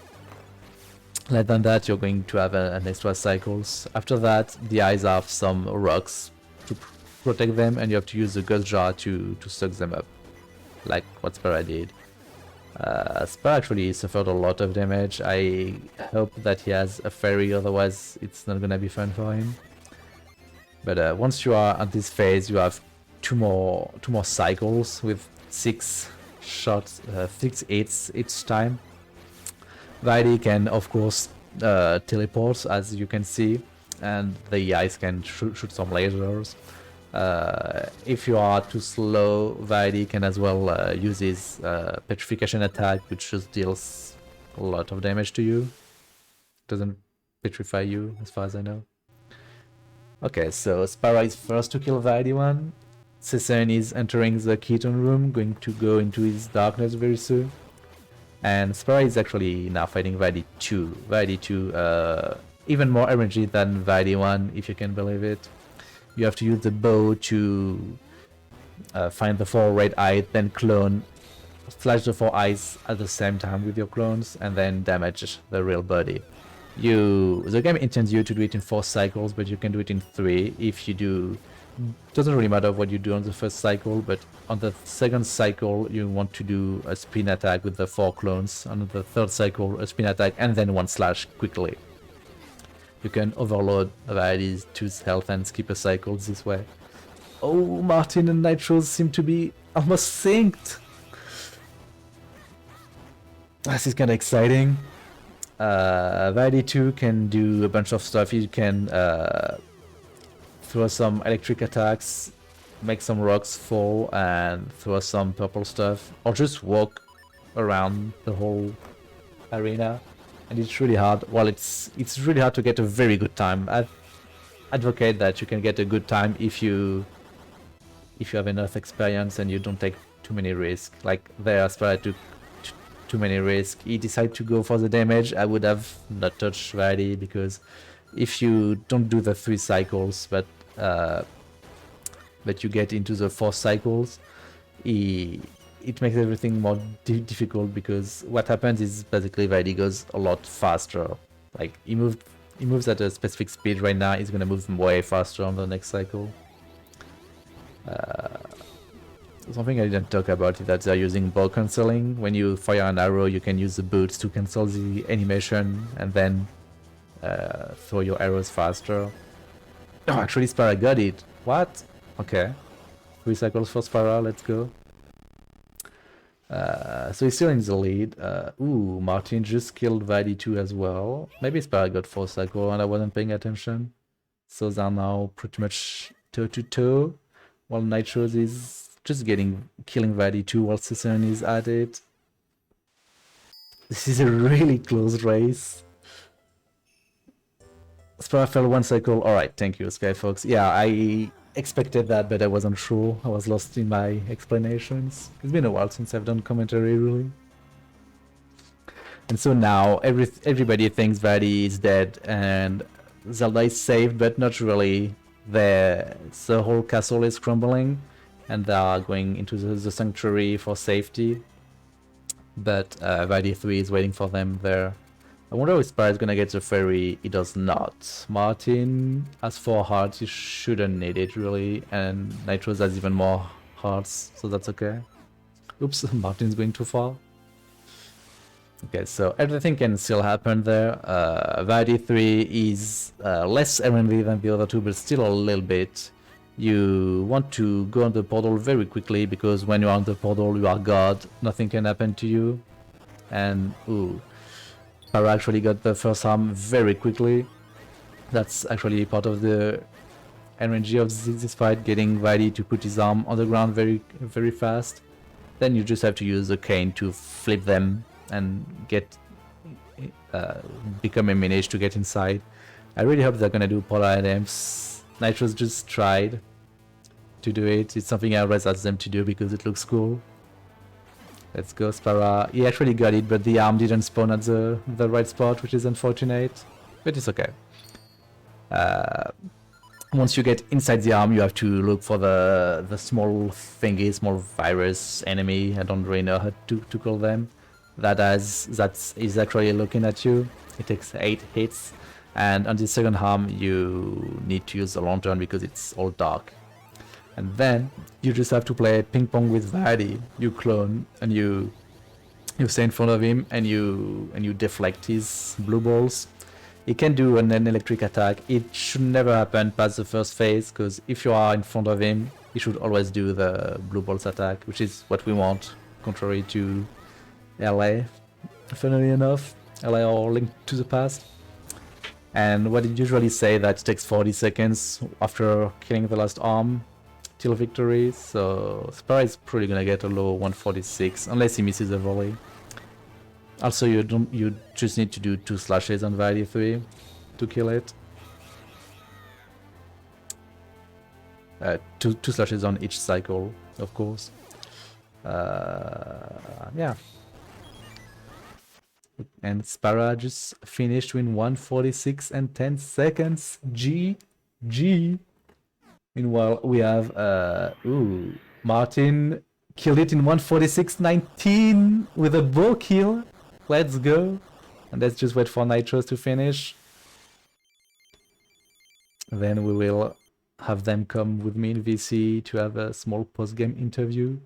less than that, you're going to have an extra cycles. After that, the eyes have some rocks to protect them, and you have to use the ghost jar to suck them up, like what Spara did. Spara actually suffered a lot of damage. I hope that he has a fairy, otherwise it's not gonna be fun for him. But once you are at this phase, you have two more cycles with 6 shots, 6 hits each time. Valley can, of course, teleport, as you can see, and the eyes can shoot some lasers. If you are too slow, Valley can as well use his petrification attack, which just deals a lot of damage to you. Doesn't petrify you, as far as I know. Okay, so Spara is first to kill Valley 1. Seceon is entering the Keaton room, going to go into his darkness very soon. And Spara is actually now fighting Valley 2. Valley 2, even more RNG than Valley 1, if you can believe it. You have to use the bow to find the 4 red eyes, then clone slash the 4 eyes at the same time with your clones and then damage the real body. The game intends you to do it in 4 cycles, but you can do it in 3 if you do. Doesn't really matter what you do on the first cycle, but on the second cycle you want to do a spin attack with the 4 clones. On the third cycle, a spin attack and then 1 slash quickly. You can overload varieties to health and skip a cycle this way. Oh, Martin and Nitros seem to be almost synced. This is kind of exciting. Variety 2 can do a bunch of stuff. You can throw some electric attacks, make some rocks fall, and throw some purple stuff, or just walk around the whole arena. And it's really hard. Well, it's really hard to get a very good time. I advocate that you can get a good time if you have enough experience and you don't take too many risks. Like there, Spirit took too many risks. He decided to go for the damage. I would have not touched Variety, because if you don't do the 3 cycles, but you get into the 4 cycles, it makes everything more difficult, because what happens is basically Variety goes a lot faster. Like he moves at a specific speed right now. He's gonna move way faster on the next cycle. Something I didn't talk about is that they're using bow cancelling. When you fire an arrow, you can use the boots to cancel the animation and then throw your arrows faster. Oh, actually Spara got it. What? Okay. 3 cycles for Spara, let's go. So he's still in the lead. Ooh, Martin just killed Vadi 2 as well. Maybe Spara got 4 cycles and I wasn't paying attention. So they're now pretty much toe to toe, while Nitros is just killing Vadi 2 while Seceon is at it. This is a really close race. Spara fell 1 cycle. Alright, thank you, Skyfox. Yeah, I expected that, but I wasn't sure. I was lost in my explanations. It's been a while since I've done commentary, really. And so now everybody thinks Vadi is dead and Zelda is saved, but not really. The whole castle is crumbling and they are going into the sanctuary for safety. But Vadi 3 is waiting for them there. I wonder if Spara is gonna get the fairy. He does not. Martin has 4 hearts. He shouldn't need it really, and Nitros has even more hearts, so that's okay. Oops, Martin's going too far. Okay, so everything can still happen there. Vadi 3 is less RNG than the other 2, but still a little bit. You want to go on the portal very quickly, because when you are on the portal, you are God. Nothing can happen to you. And ooh. Spara actually got the first harm very quickly. That's actually part of the energy of this fight, getting Vadi to put his arm on the ground very, very fast. Then you just have to use the cane to flip them and get become a mage to get inside. I really hope they're gonna do polar items. Nitros just tried to do it. It's something I always ask them to do because it looks cool. Let's go, Spara. He actually got it, but the arm didn't spawn at the right spot, which is unfortunate. But it's okay. Once you get inside the arm, you have to look for the small thingy, small virus enemy. I don't really know how to call them. That is actually looking at you. It takes 8 hits. And on the second arm, you need to use the lantern because it's all dark. And then you just have to play ping pong with Vadi. You clone and you stay in front of him and you deflect his blue balls. He can do an electric attack. It should never happen past the first phase, because if you are in front of him, he should always do the blue balls attack, which is what we want, contrary to LA. Funnily enough, LA are linked to the past. And what it usually say that it takes 40 seconds after killing the last arm till victory, so Spara is probably gonna get a low 146 unless he misses a volley. Also, you just need to do 2 slashes on Vadi 3 to kill it. Two slashes on each cycle, of course. Yeah. And Spara just finished in 146 and 10 seconds. GG. Meanwhile, we have Martin Killed it in 146.19 with a bow kill. Let's go. And let's just wait for Nitros to finish. Then we will have them come with me in VC to have a small post-game interview.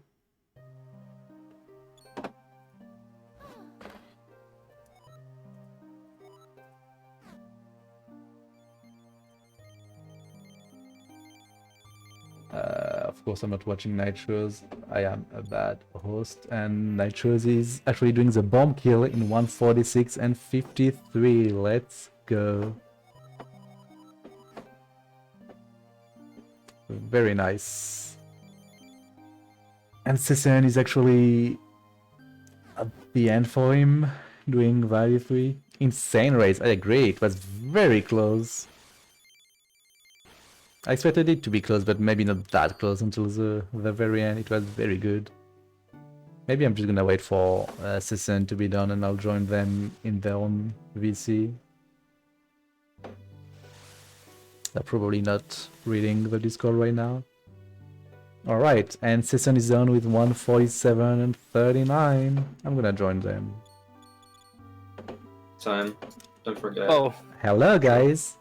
Of course, I'm not watching Nitros. I am a bad host, and Nitros is actually doing the bomb kill in 146 and 53. Let's go. Very nice. And Seceon is actually at the end for him, doing value 3. Insane race, I agree, it was very close. I expected it to be close, but maybe not that close until the very end. It was very good. Maybe I'm just gonna wait for Seceon to be done and I'll join them in their own VC. They're probably not reading the Discord right now. Alright, and Seceon is done with 147 and 39. I'm gonna join them. Time. Don't forget. Oh, Hello guys!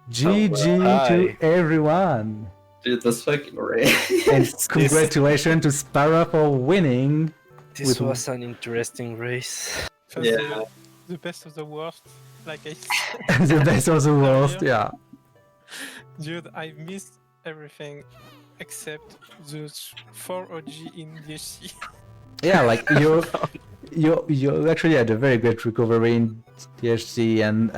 GG Hi. to everyone! Dude, this fucking race. And congratulations to Spara for winning! this With- was an interesting race. Just Yeah. the best of the worst, like I said. The best of the worst, yeah. Dude, I missed everything except those 4 OG in DHC. Yeah, like you actually had a very great recovery in THC and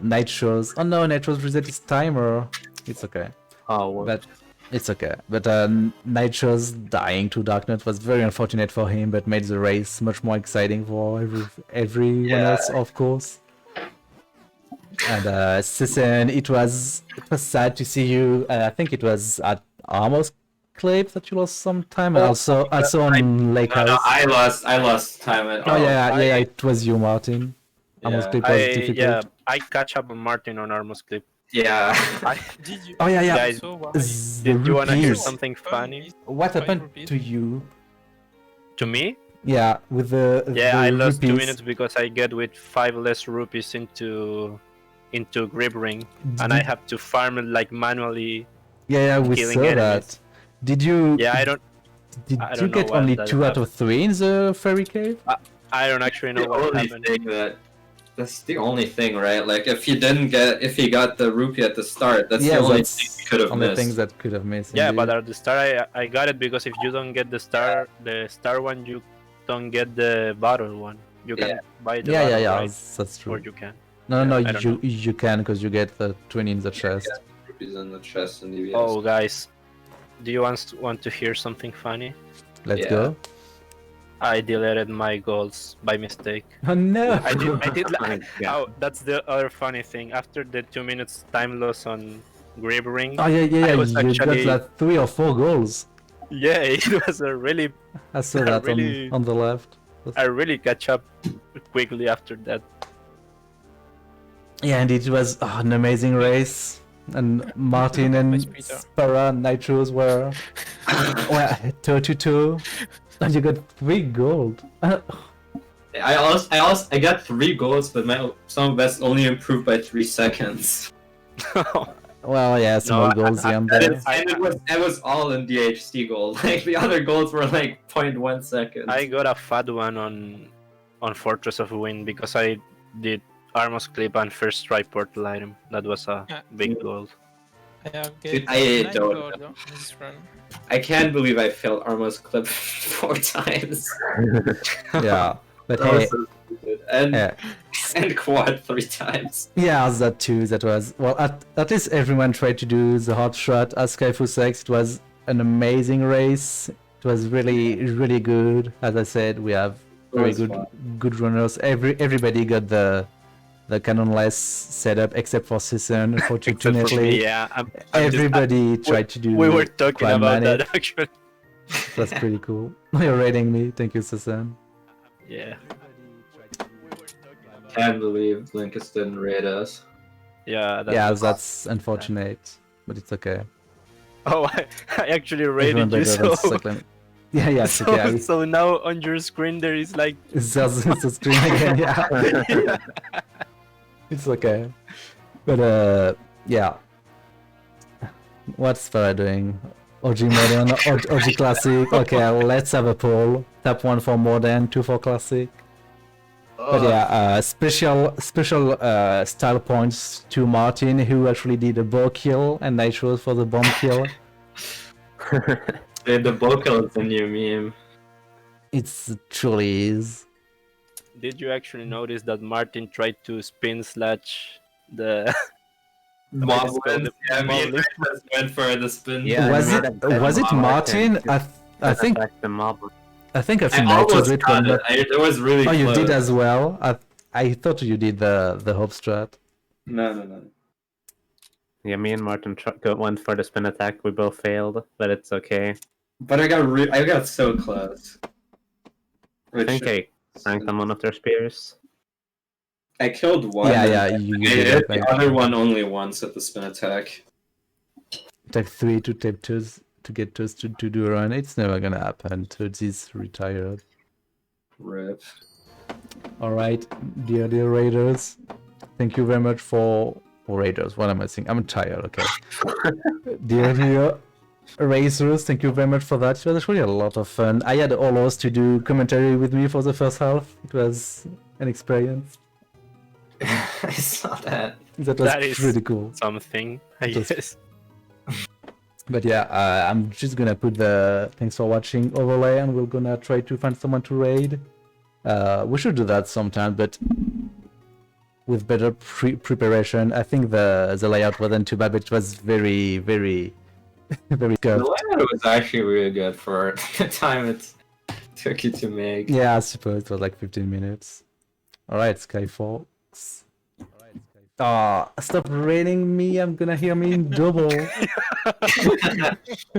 Nitros. Oh no, Nitros reset his timer. It's okay, Oh, well, but it's okay. But Nitros dying to Darknet was very unfortunate for him, but made the race much more exciting for everyone Yeah. else, of course. And Seceon, it was sad to see you. I think it was at Amos Clip that you lost some time, and also on Lake No, House. I lost time at Oh yeah, I- it was you, Martin. Amos Yeah. Clip was difficult. I catch up on Martin on Armos clip. Yeah. Did you? Oh yeah. Guys, So why? Did you wanna hear rupees. something funny? What happened rupees. to you? To me? Yeah, with the Yeah, I lost 2 rupees. minutes because I get with 5 less rupees into grip ring, and I have to farm it like manually. Yeah, we killing saw enemies. that. Did you? Yeah, I don't Did I you don't know get what only that 2 out of 3 in the fairy cave? I don't actually know The what only happened. thing that's the only thing, right? Like if you got the rupee at the start, that's the only thing you could have only missed. things that could have missed. Yeah, indeed. but at the start I got it because if you don't get the star one, you don't get the battle one. You can buy the battle, yeah, right? that's Or true. you can. No, I don't you can because you get the 20 in the chest. Rupees in the chest and EVS. Oh, guys, do you want to hear something funny? Let's Yeah. go. I deleted my goals by mistake. Oh no! I did. my God. Oh, that's the other funny thing. After the 2 minutes time loss on grip ring, Oh yeah, I was you actually- got like 3 or 4 goals. yeah, it was a really. I saw I that really- on the left. I really catch up quickly after that. Yeah, and it was an amazing race. And Martin and Nice, Peter. Spara and Nitros were 32. And you got 3 gold. I got 3 goals, but my some best only improved by 3 seconds. Well, yeah, small goals here and there. And it was all in DHC gold. Like the other goals were like 0.1 seconds. I got a fat one on Fortress of Wind because I did Armos clip and first try portal item. That was a Yeah. big goal. I have Dude, get I 9 don't gold on this run. I can't believe I failed Armos clip 4 times. Yeah, but That hey, was so stupid. And yeah, and quad 3 times. yeah, that too. That was well. At least everyone tried to do the hot shot. As Skyfusex, it was an amazing race. It was really good. As I said, we have very was fun. good runners. Everybody got the canonless setup except for Seceon. Except for me, Unfortunately, yeah. everybody tried to do. we were talking Prime about Money. that actually. That's pretty cool. You're rating me. Thank you, Seceon. Yeah. Can't believe Linkus didn't raid us. Yeah. Yeah, was- that's unfortunate, but it's okay. Oh, I actually Everyone rated you better than so. Cyclone. Yeah, yeah, it's okay. So now on your screen there is like It's just it's a screen again, yeah. It's okay. But yeah. What's Farah doing? OG Modern, OG Classic. Okay, let's have a poll. Tap 1 for Modern, 2 for Classic. But yeah, special style points to Martin, who actually did a bow kill, and Nitro for the bomb kill. The vocal is a new meme. It truly is. Did you actually notice that Martin tried to spin slash the Moblins, yeah, me and Rich just went for the spin. Yeah, Was it Martin? I think Attack the mob. I I Nitro almost did got one, it. but It was really oh, you close. did as well. I thought you did the hope strat. No. Yeah, me and Martin went for the spin attack. We both failed, but it's okay. But I got so close. I think I cranked on one of their spears. I killed one. Yeah, and you I did hit that, the other one only once at the spin attack. Take 3 to tape 2s to get 2s to do a run. It's never gonna happen. 2s is retired. Rip. Alright, dear raiders. Thank you very much for raiders. What am I saying? I'm tired, okay. dear racers, thank you very much for that. It was actually a lot of fun. I had aullos to do commentary with me for the first half. It was an experience. I saw that. That was That is pretty cool. something, I Just- guess. But yeah, I'm just gonna put the thanks for watching overlay, and we're gonna try to find someone to raid. We should do that sometime, but with better preparation. I think the layout wasn't too bad, but it was very very The curved. layout was actually really good for the time it took you to make. Yeah, I suppose it was like 15 minutes. Alright, Skyfox. Stop raiding me, I'm gonna hear me in double.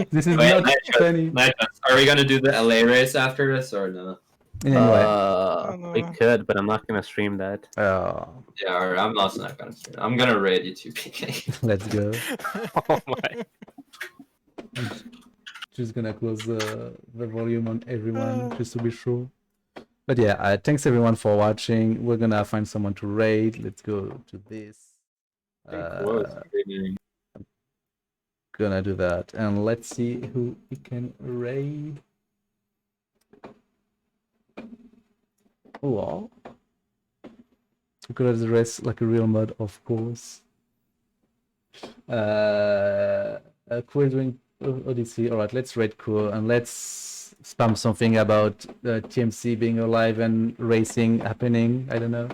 This is Wait, not Nitros, funny. are we gonna do the LA race after this or no? Anyway, We could, but I'm not gonna stream that. uh, Yeah, or I'm also not gonna. I'm gonna raid you 2PK. let's go. Oh my. Just gonna close the volume on everyone just to be sure. But yeah, thanks everyone for watching. We're gonna find someone to raid. Let's go to this. Gonna do that, and let's see who we can raid. Oh, we could have the rest like a real mod, of course. Cool doing Odyssey. All right, let's raid Cool and let's spam something about TMC being alive and racing happening. I don't know.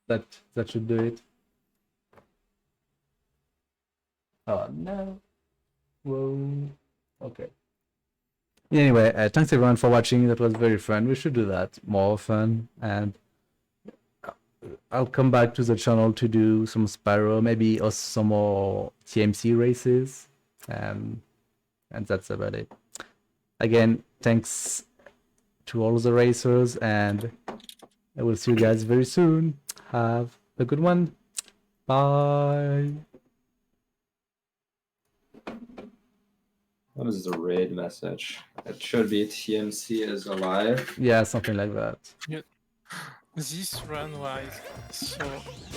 That should do it. Oh no. Whoa. Okay. Anyway, thanks everyone for watching. That was very fun. We should do that more often, and I'll come back to the channel to do some Spyro, maybe also some more TMC races, and that's about it. Again, thanks to all the racers, and I will see you guys very soon. Have a good one. Bye. What is the raid message? It should be TMC is alive. Yeah, something like that. This run was so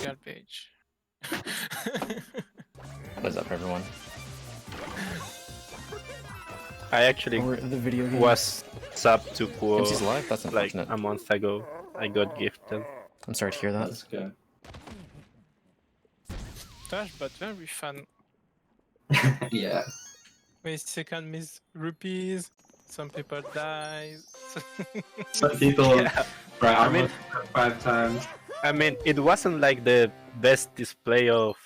garbage. What's up, everyone? I actually Or the video game. was sub to Kuo MC's alive? That's like unfortunate. a month ago. I got gifted. I'm sorry to hear that. That's good. Touch, but very fun. Yeah. My second miss rupees. Some people die. Some people Yeah. try I mean- almost 5 times. I mean, it wasn't like the best display of